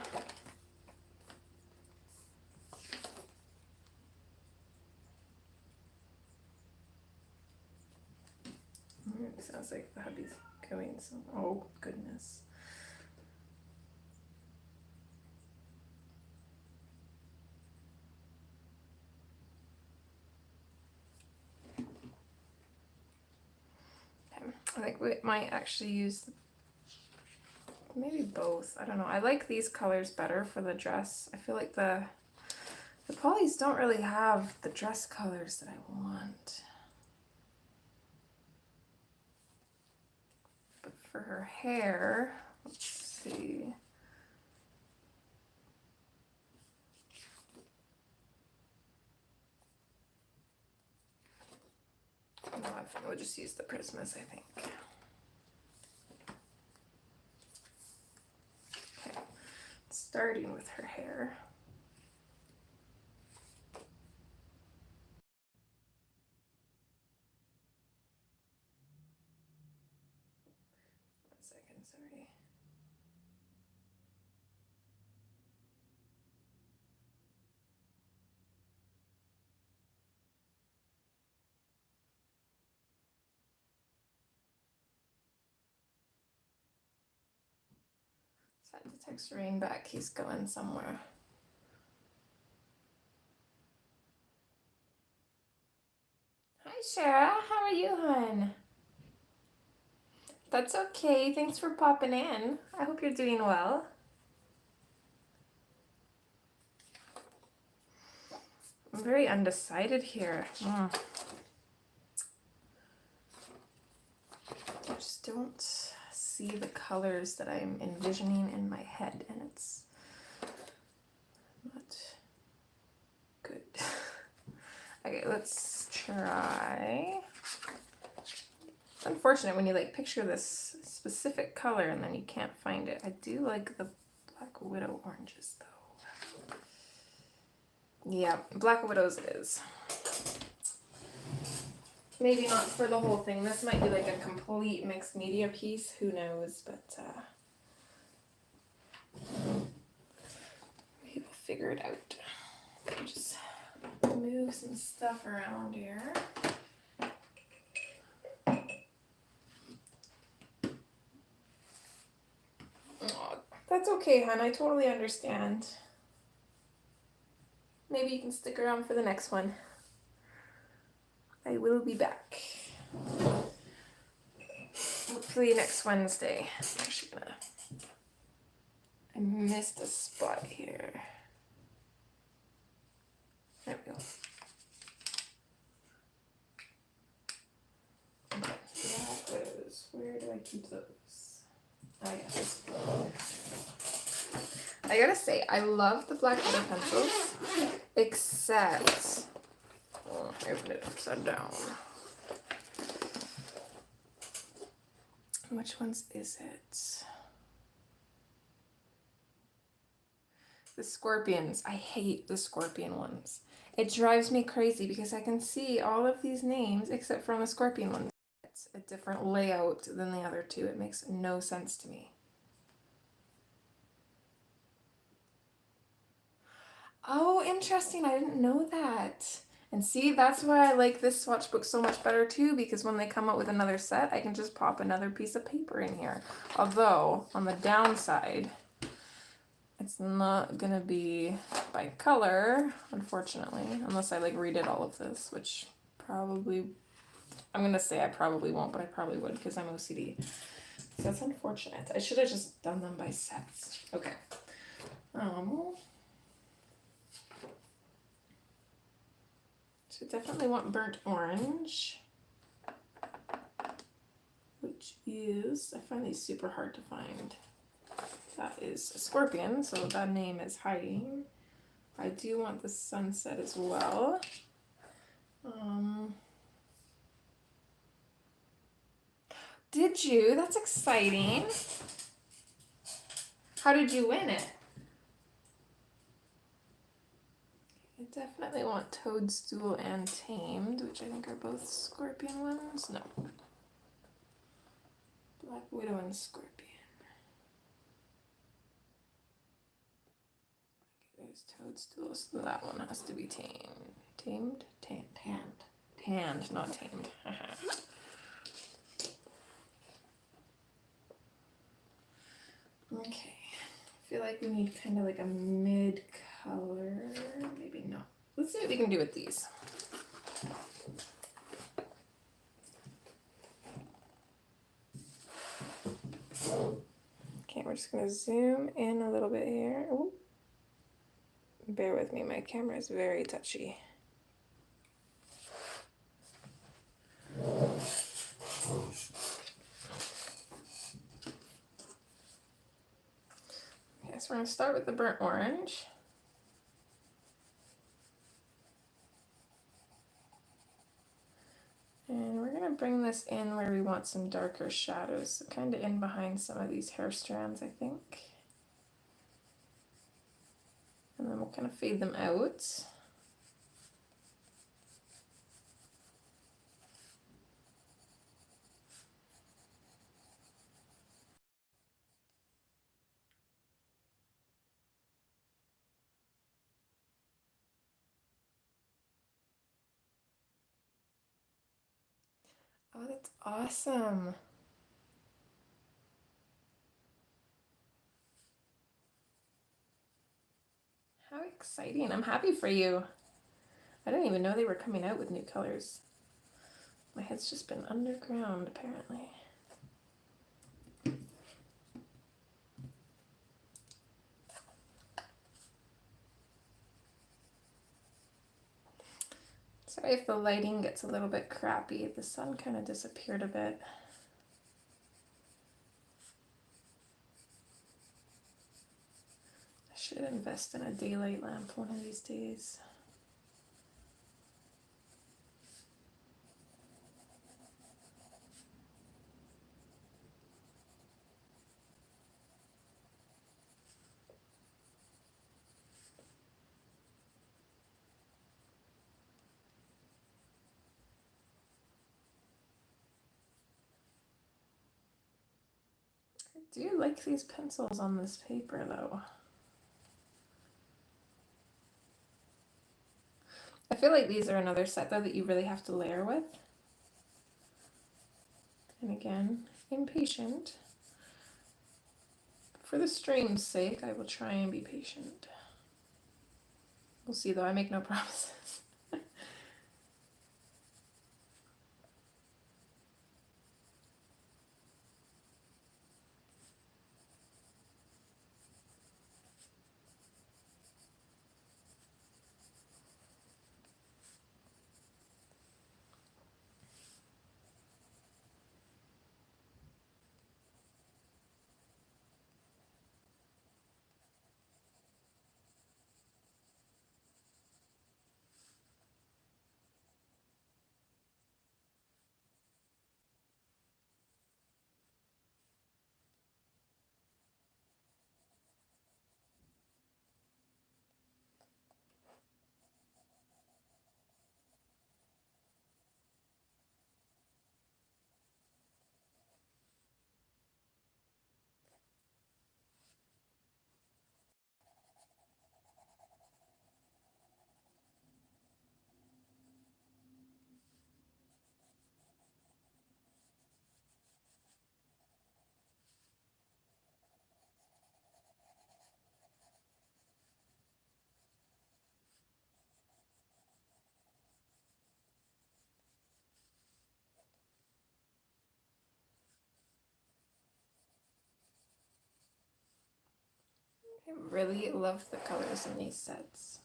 It sounds like the hubby's going some. Oh goodness. I think we might actually use maybe both. I don't know. I like these colors better for the dress. I feel like the polys don't really have the dress colors that I want. But for her hair, let's see. No, we'll just use the Prismas, I think. Okay, starting with her hair. second, sorry. Set to text Rain back, he's going somewhere. Hi Shara, how are you, hon? That's okay, thanks for popping in. I hope you're doing well. I'm very undecided here. I just don't see the colors that I'm envisioning in my head, and it's not good. Okay, let's try. It's unfortunate when you like picture this specific color and then you can't find it. I do like the Black Widow oranges though. Yeah, Black Widows it is. Maybe not for the whole thing. This might be like a complete mixed media piece. Who knows? But we will figure it out. Just move some stuff around here. Oh, that's okay, hon. I totally understand. Maybe you can stick around for the next one. I will be back. Hopefully next Wednesday. I'm actually gonna... I missed a spot here. There we go. Okay, Black Widows. Where do I keep those? Oh, yes. I gotta say, I love the Black Widow pencils, except... Oh, I opened it upside down. Which ones is it? The scorpions. I hate the scorpion ones. It drives me crazy because I can see all of these names except for on the scorpion ones. It's a different layout than the other two. It makes no sense to me. Oh, interesting. I didn't know that. And see, that's why I like this swatch book so much better too, because when they come out with another set, I can just pop another piece of paper in here. Although, on the downside, it's not gonna be by color, unfortunately, unless I like redid all of this, which probably, I'm gonna say I probably won't, but I probably would because I'm OCD. So that's unfortunate. I should have just done them by sets. Okay. So definitely want burnt orange, which is, I find these super hard to find. That is a scorpion, so that name is hiding. I do want the sunset as well. Did you? That's exciting. How did you win it? I definitely want Toadstool and Tamed, which I think are both scorpion ones. No. Black Widow and Scorpion. There's Toadstool, so that one has to be tamed. Tamed? Tanned. Tanned, not tamed. Okay. I feel like we need kind of like a mid color. Maybe not. Let's see what we can do with these. Okay, we're just gonna zoom in a little bit here. Ooh. Bear with me, my camera is very touchy. Okay, so we're gonna start with the burnt orange. And we're gonna bring this in where we want some darker shadows, so kind of in behind some of these hair strands, I think. And then we'll kind of fade them out. Oh, that's awesome. How exciting. I'm happy for you. I didn't even know they were coming out with new colors. My head's just been underground, apparently. Sorry if the lighting gets a little bit crappy. The sun kind of disappeared a bit. I should invest in a daylight lamp one of these days. I do like these pencils on this paper though. I feel like these are another set though that you really have to layer with. And again, impatient. For the stream's sake, I will try and be patient. We'll see though, I make no promises. I really love the colors in these sets.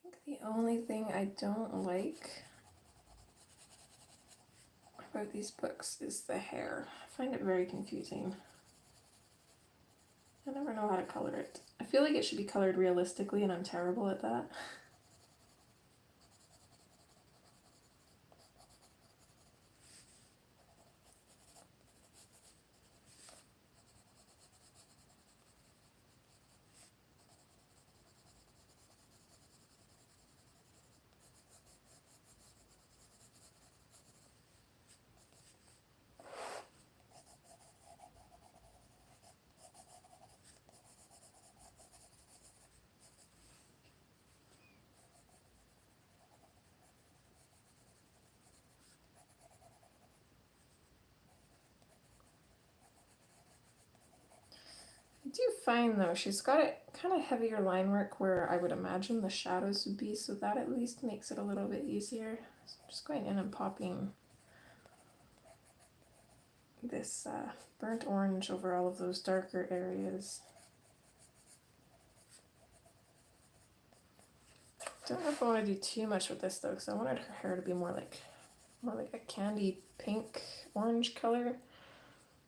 I think the only thing I don't like about these books is the hair. I find it very confusing. I never know how to color it. I feel like it should be colored realistically and I'm terrible at that. I do find though she's got it kind of heavier line work where I would imagine the shadows would be, so that at least makes it a little bit easier. So I'm just going in and popping this burnt orange over all of those darker areas. Don't know if I want to do too much with this though, because I wanted her hair to be more like a candy pink orange color,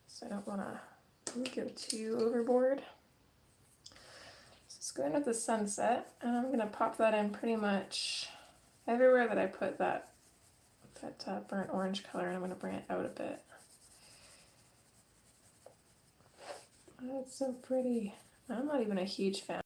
so I don't want to go too overboard. So let's go in with the sunset, and I'm gonna pop that in pretty much everywhere that I put that burnt orange color, and I'm gonna bring it out a bit. Oh, it's so pretty. I'm not even a huge fan.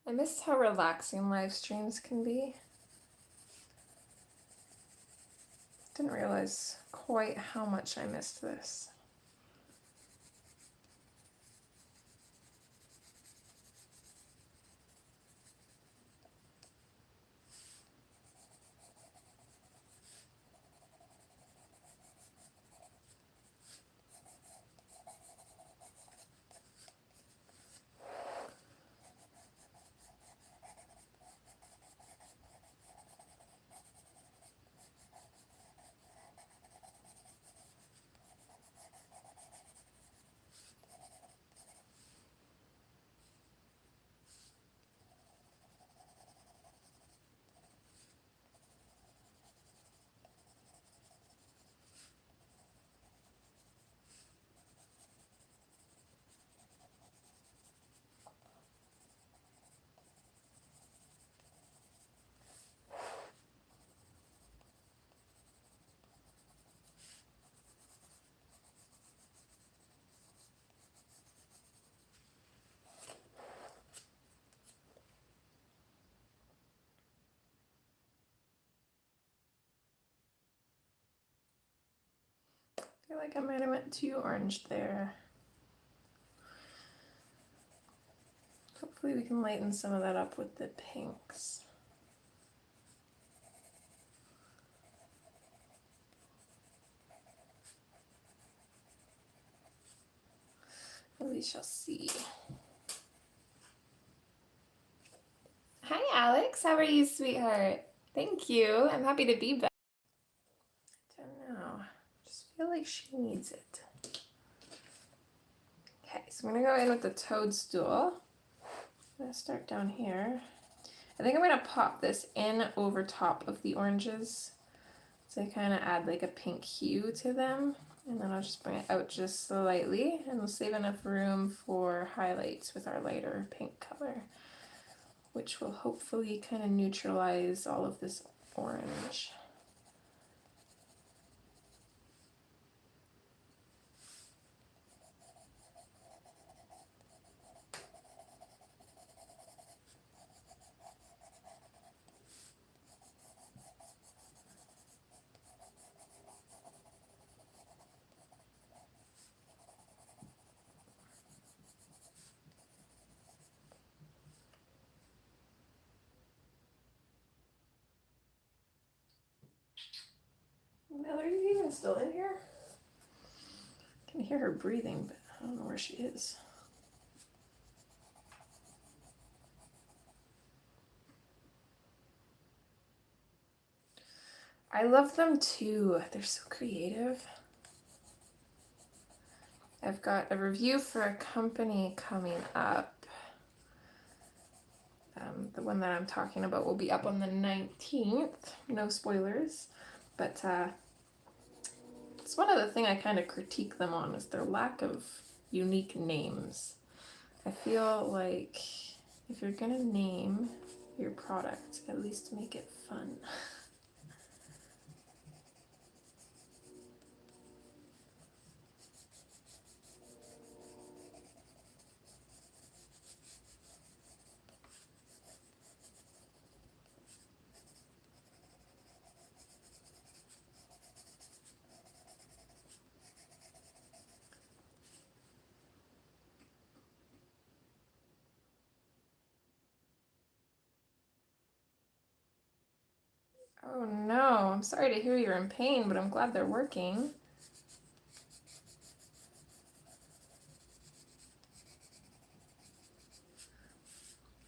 I miss how relaxing live streams can be. Didn't realize quite how much I missed this. I feel like I might have went too orange there. Hopefully we can lighten some of that up with the pinks. We shall see. Hi Alex, how are you, sweetheart? Thank you. I'm happy to be back. I don't know. Just feel like she needs it. Okay, so I'm gonna go in with the toadstool. I'm gonna start down here. I think I'm gonna pop this in over top of the oranges to kind of add like a pink hue to them. And then I'll just bring it out just slightly and we'll save enough room for highlights with our lighter pink color, which will hopefully kind of neutralize all of this orange. Mel, are you even still in here? I can hear her breathing, but I don't know where she is. I love them too. They're so creative. I've got a review for a company coming up. The one that I'm talking about will be up on the 19th. No spoilers. But it's one of the things I kind of critique them on is their lack of unique names. I feel like if you're gonna name your product, at least make it fun. Oh no, I'm sorry to hear you're in pain, but I'm glad they're working.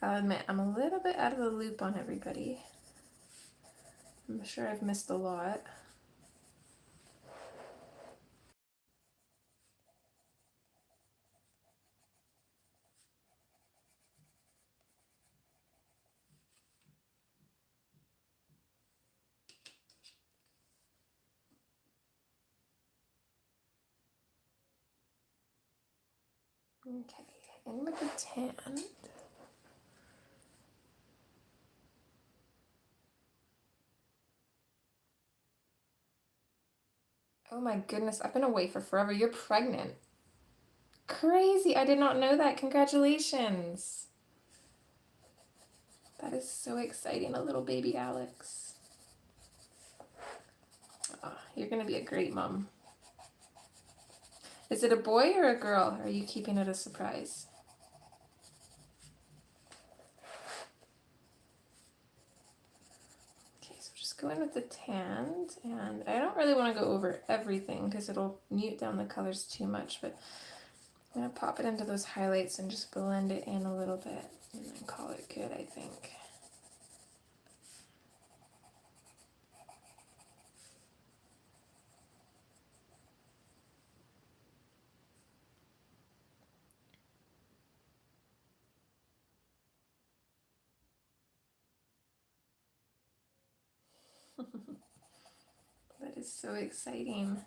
I'll admit, I'm a little bit out of the loop on everybody. I'm sure I've missed a lot. Okay, in with the tan. Oh my goodness, I've been away for forever. You're pregnant. Crazy, I did not know that. Congratulations. That is so exciting, a little baby Alex. Oh, you're gonna be a great mom. Is it a boy or a girl? Or are you keeping it a surprise? Okay, so just go in with the tanned, and I don't really want to go over everything because it'll mute down the colors too much, but I'm gonna pop it into those highlights and just blend it in a little bit and then call it good, I think. That is so exciting.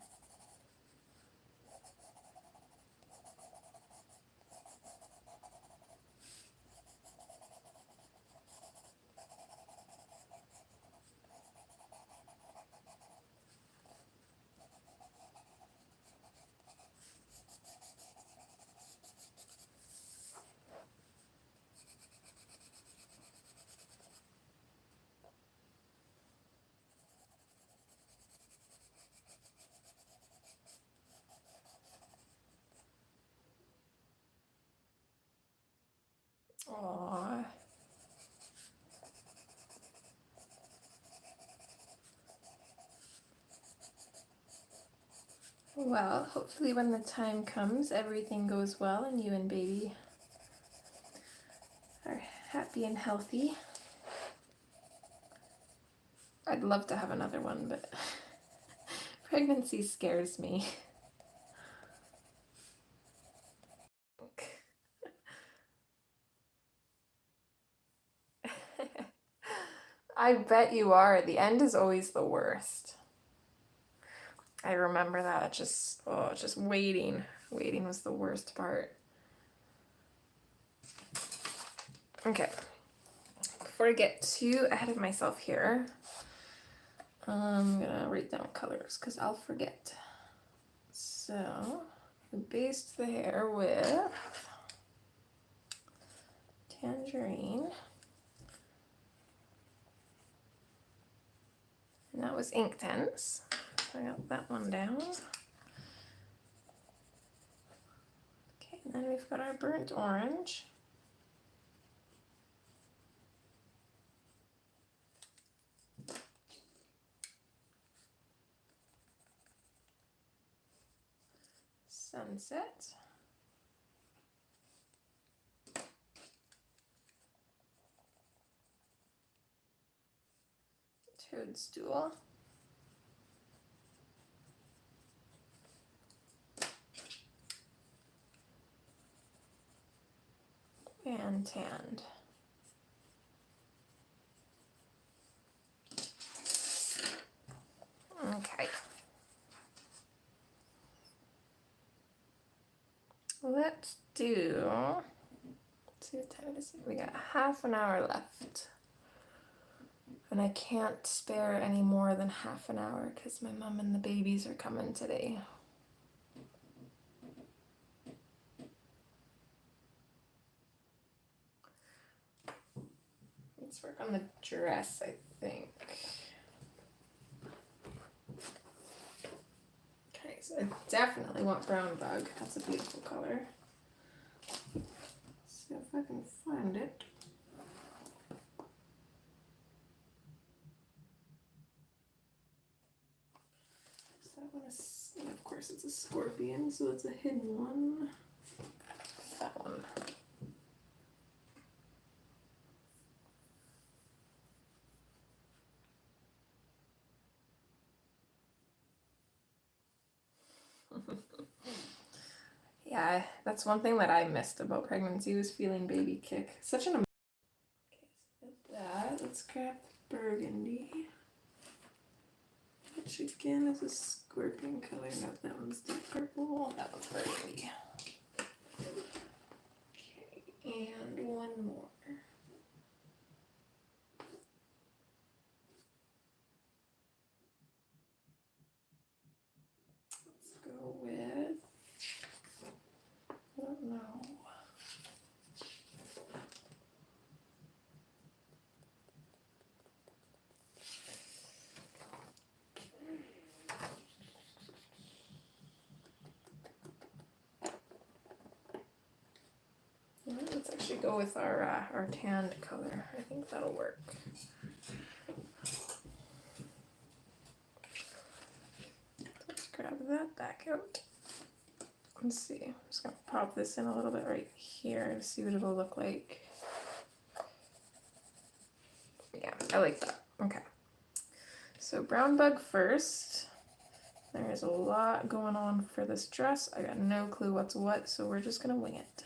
Aww. Well, hopefully when the time comes, everything goes well and you and baby are happy and healthy. I'd love to have another one, but pregnancy scares me. I bet you are. The end is always the worst. I remember that. Just waiting. Waiting was the worst part. Okay. Before I get too ahead of myself here, I'm gonna write down colors because I'll forget. So, we based the hair with Tangerine. And that was Inktense. So I got that one down. Okay, and then we've got our burnt orange. Sunset. Toadstool. And tanned. Okay. Let's do, let's see what time it is. We got half an hour left. And I can't spare any more than half an hour because my mom and the babies are coming today. Let's work on the dress, I think. Okay, so I definitely want brown bug. That's a beautiful color. Let's see if I can find it. So I want to see, of course it's a scorpion, so it's a hidden one. That one. Yeah, that's one thing that I missed about pregnancy was feeling baby kick. Such an okay, so with that, let's grab the burgundy. Which again is a scorpion color. No, that one's deep purple. That one's burgundy. Okay, and one more. Let's go with, I don't know. go with our tanned color. I think that'll work. Let's grab that back out. Let's see. I'm just gonna pop this in a little bit right here to see what it'll look like. Yeah, I like that. Okay. So brown bug first. There is a lot going on for this dress. I got no clue what's what, so we're just gonna wing it.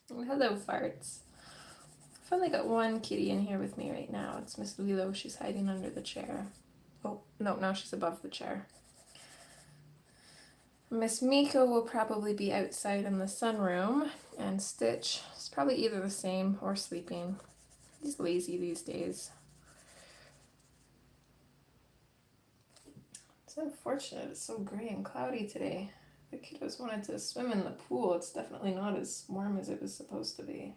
Hello, farts. I've only got one kitty in here with me right now. It's Miss Lilo. She's hiding under the chair. Oh, no, now she's above the chair. Miss Miko will probably be outside in the sunroom, and Stitch is probably either the same or sleeping. He's lazy these days. It's unfortunate it's so gray and cloudy today. The kiddos wanted to swim in the pool. It's definitely not as warm as it was supposed to be.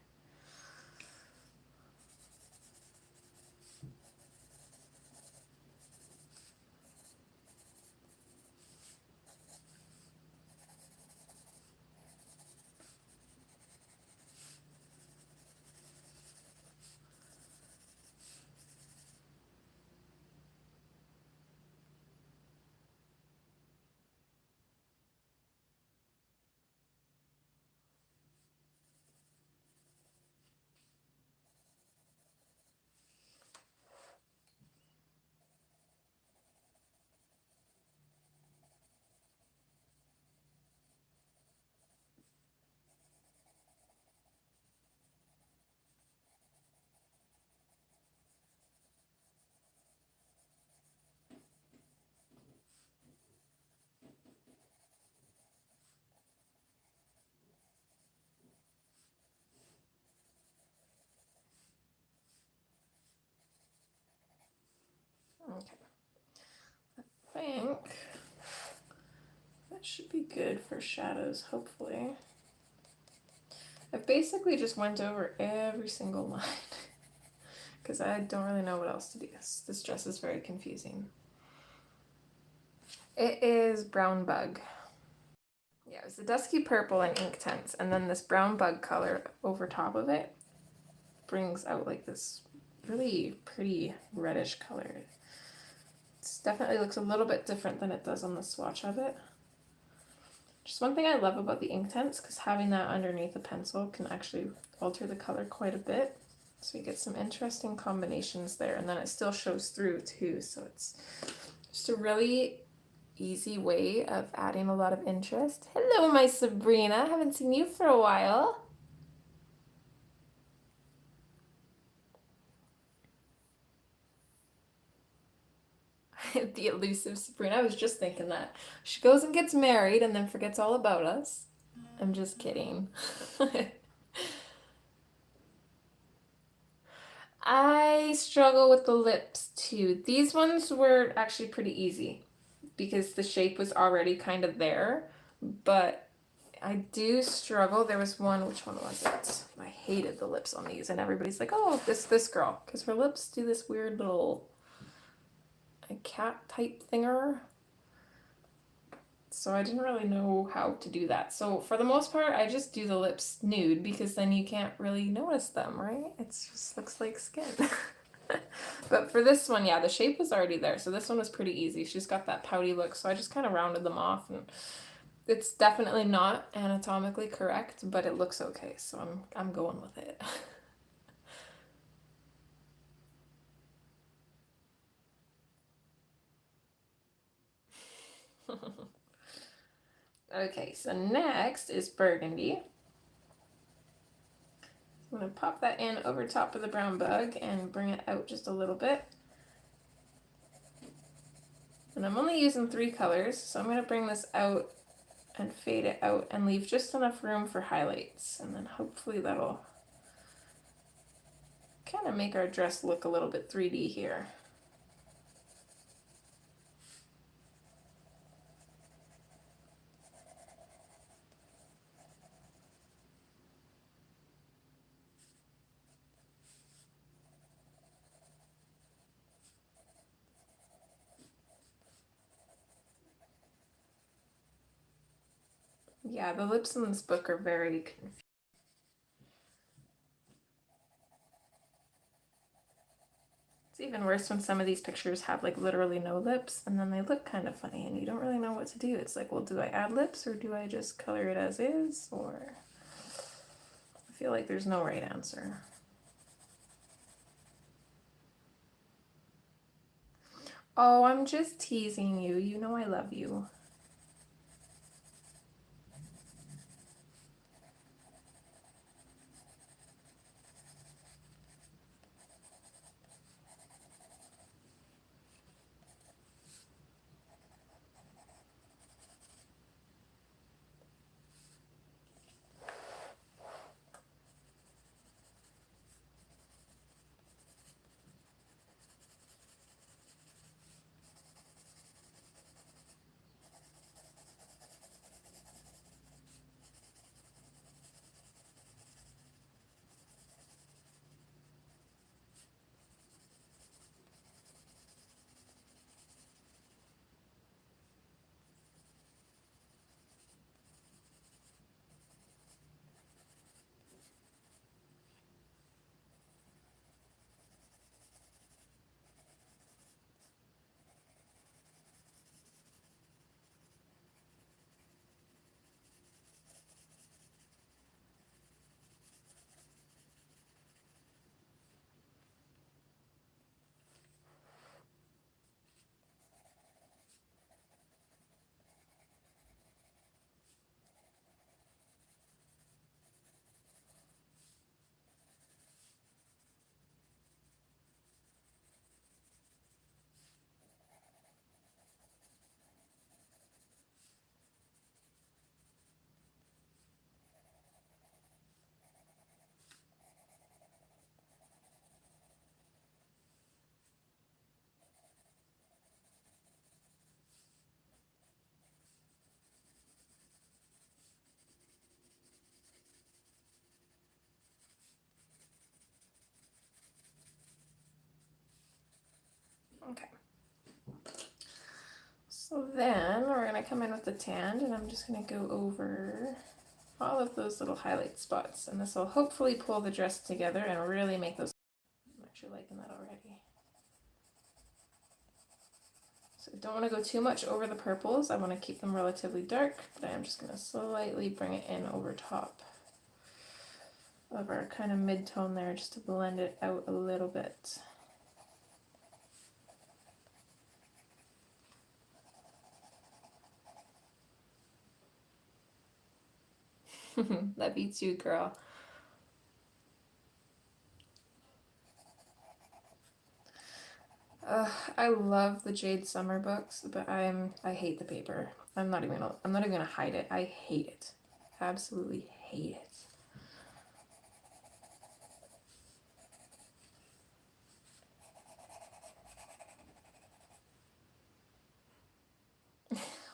Okay. I think that should be good for shadows, hopefully. I've basically just went over every single line because I don't really know what else to do. This dress is very confusing. It is brown bug. Yeah, it's a dusky purple and ink tints, and then this brown bug color over top of it brings out like this really pretty reddish color. It definitely looks a little bit different than it does on the swatch of it. Just one thing I love about the ink tints, because having that underneath a pencil can actually alter the color quite a bit. So you get some interesting combinations there, and then it still shows through too. So it's just a really easy way of adding a lot of interest. Hello, my Sabrina. Haven't seen you for a while. The elusive Sabrina. I was just thinking that. She goes and gets married and then forgets all about us. I'm just kidding. I struggle with the lips too. These ones were actually pretty easy because the shape was already kind of there, but I do struggle. There was one, which one was it? I hated the lips on these, and everybody's like, oh, this girl, because her lips do this weird little cat type thinger. So I didn't really know how to do that. So for the most part, I just do the lips nude because then you can't really notice them, right? It just looks like skin. But for this one, yeah, the shape was already there. So this one was pretty easy. She's got that pouty look, so I just kind of rounded them off, and it's definitely not anatomically correct, but it looks okay. So I'm going with it. Okay, so next is burgundy. I'm going to pop that in over top of the brown bug and bring it out just a little bit. And I'm only using 3 colors, so I'm going to bring this out and fade it out and leave just enough room for highlights. And then hopefully that'll kind of make our dress look a little bit 3D here. Yeah, the lips in this book are very confusing. It's even worse when some of these pictures have like literally no lips and then they look kind of funny and you don't really know what to do. It's like, well, do I add lips or do I just color it as is? Or I feel like there's no right answer. Oh, I'm just teasing you. You know I love you. Okay. So then we're going to come in with the tan and I'm just going to go over all of those little highlight spots, and this will hopefully pull the dress together and really make those. I'm actually liking that already. So I don't want to go too much over the purples. I want to keep them relatively dark, but I'm just going to slightly bring it in over top of our kind of mid-tone there just to blend it out a little bit. Love you too, girl. I love the Jade Summer books, but I hate the paper. I'm not even gonna hide it. I hate it. Absolutely hate it.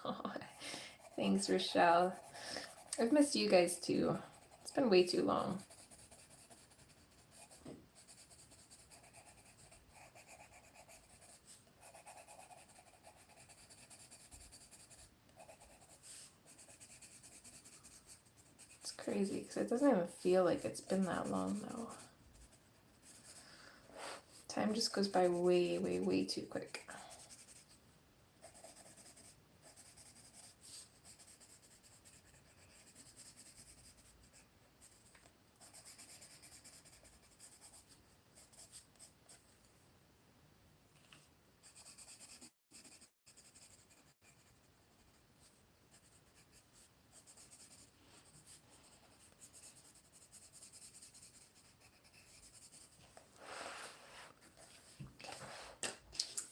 Oh, thanks, Rochelle. I've missed you guys too. It's been way too long. It's crazy because it doesn't even feel like it's been that long though. Time just goes by way, way, way too quick.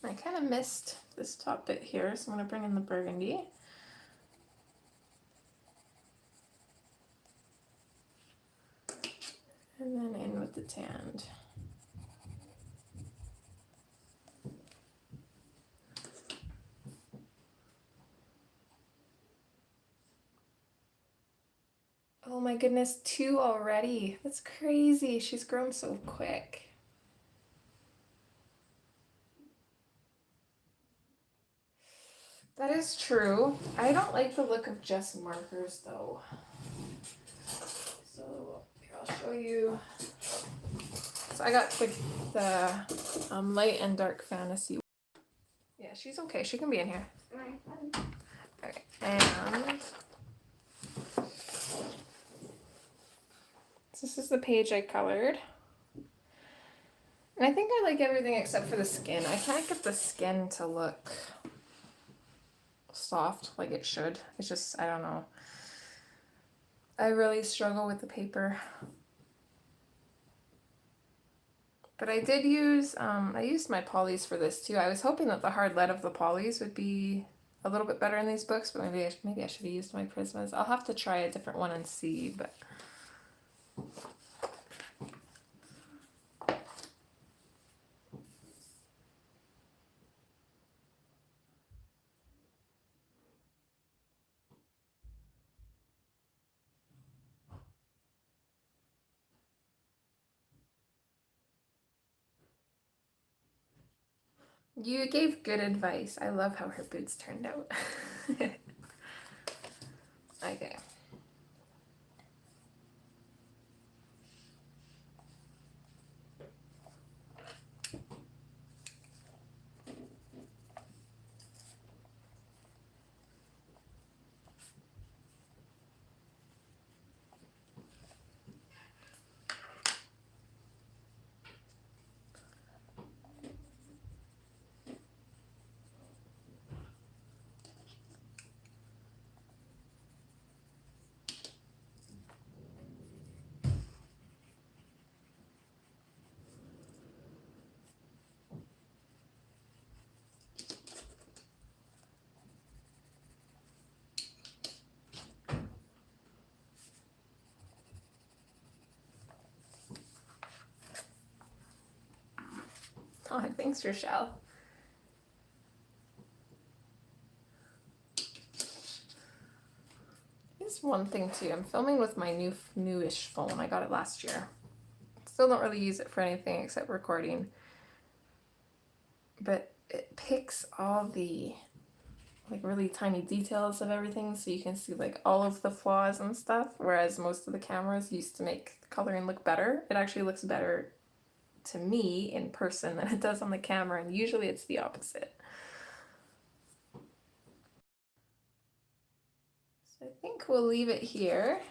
I kind of missed this top bit here, so I'm going to bring in the burgundy. And then in with the tanned. Oh my goodness, 2 already. That's crazy. She's grown so quick. That is true. I don't like the look of just markers though. So here, I'll show you. So I got the light and dark fantasy. Yeah, she's okay. She can be in here. Okay, and this is the page I colored. And I think I like everything except for the skin. I can't get the skin to look soft like it should. It's just, I don't know. I really struggle with the paper. But I did use, I used my polys for this too. I was hoping that the hard lead of the polys would be a little bit better in these books, but maybe I should have used my Prismas. I'll have to try a different one and see, but... You gave good advice. I love how her boots turned out. Okay. Oh, thanks, Rochelle. Here's one thing too. I'm filming with my newish phone. I got it last year. Still don't really use it for anything except recording. But it picks all the like really tiny details of everything, so you can see like all of the flaws and stuff, whereas most of the cameras used to make the coloring look better. It actually looks better to me in person than it does on the camera, and usually it's the opposite. So I think we'll leave it here.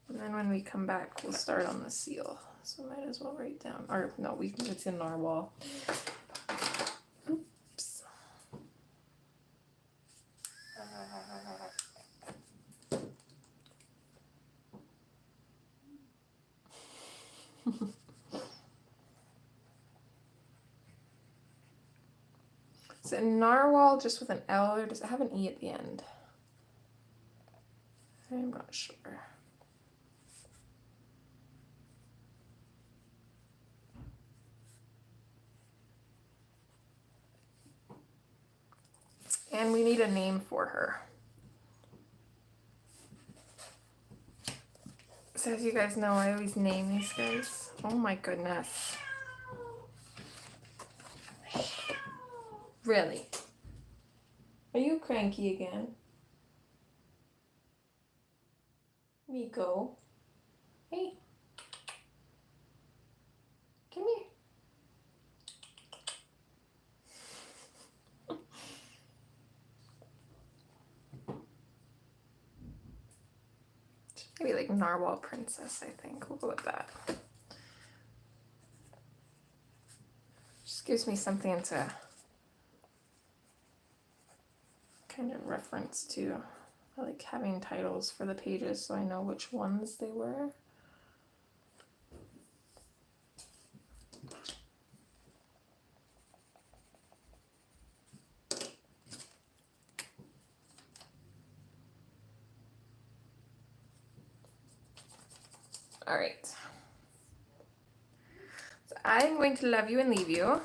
And then when we come back, we'll start on the seal. So might as well write down, or no, it's in Narwhal. Oops. Is it Narwhal just with an L, or does it have an E at the end? I'm not sure. And we need a name for her. So as you guys know, I always name these guys. Oh my goodness. Really? Are you cranky again? Miko. Hey. Come here. Maybe like Narwhal Princess, I think. We'll go with that. Just gives me something to kind of reference to. I like having titles for the pages so I know which ones they were. All right. So I'm going to love you and leave you.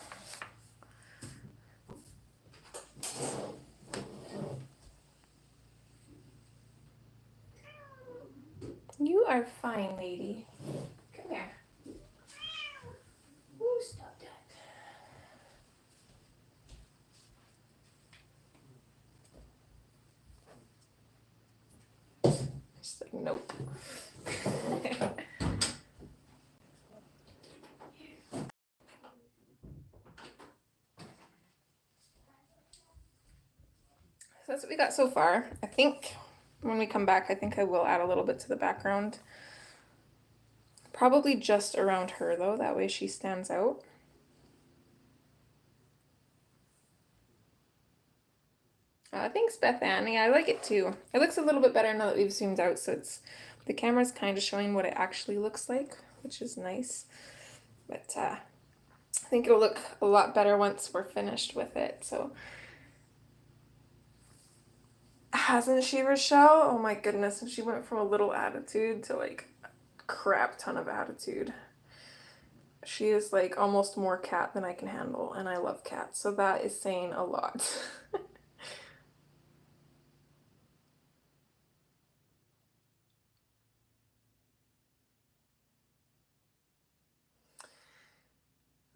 You are fine, lady. Come here. Ooh, stop that. Just like, nope. So that's what we got so far. I think when we come back, I think I will add a little bit to the background. Probably just around her though, that way she stands out. Thanks, Beth Annie. I like it too. It looks a little bit better now that we've zoomed out, so it's the camera's kind of showing what it actually looks like, which is nice. But I think it'll look a lot better once we're finished with it. So hasn't she, Rochelle? Oh my goodness, and she went from a little attitude to like a crap ton of attitude. She is like almost more cat than I can handle, and I love cats, so that is saying a lot.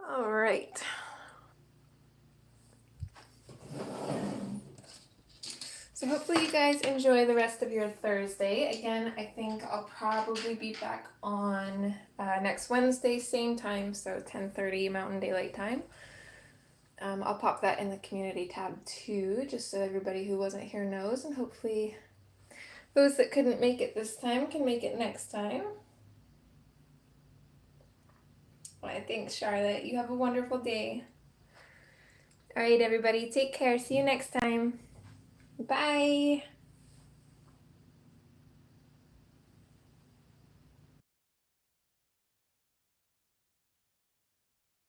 All right. So hopefully you guys enjoy the rest of your Thursday. Again, I think I'll probably be back on next Wednesday, same time, so 10:30 Mountain Daylight Time. I'll pop that in the community tab too, just so everybody who wasn't here knows, and hopefully those that couldn't make it this time can make it next time. Well, thanks, Charlotte. You have a wonderful day. All right, everybody, take care. See you next time. Bye.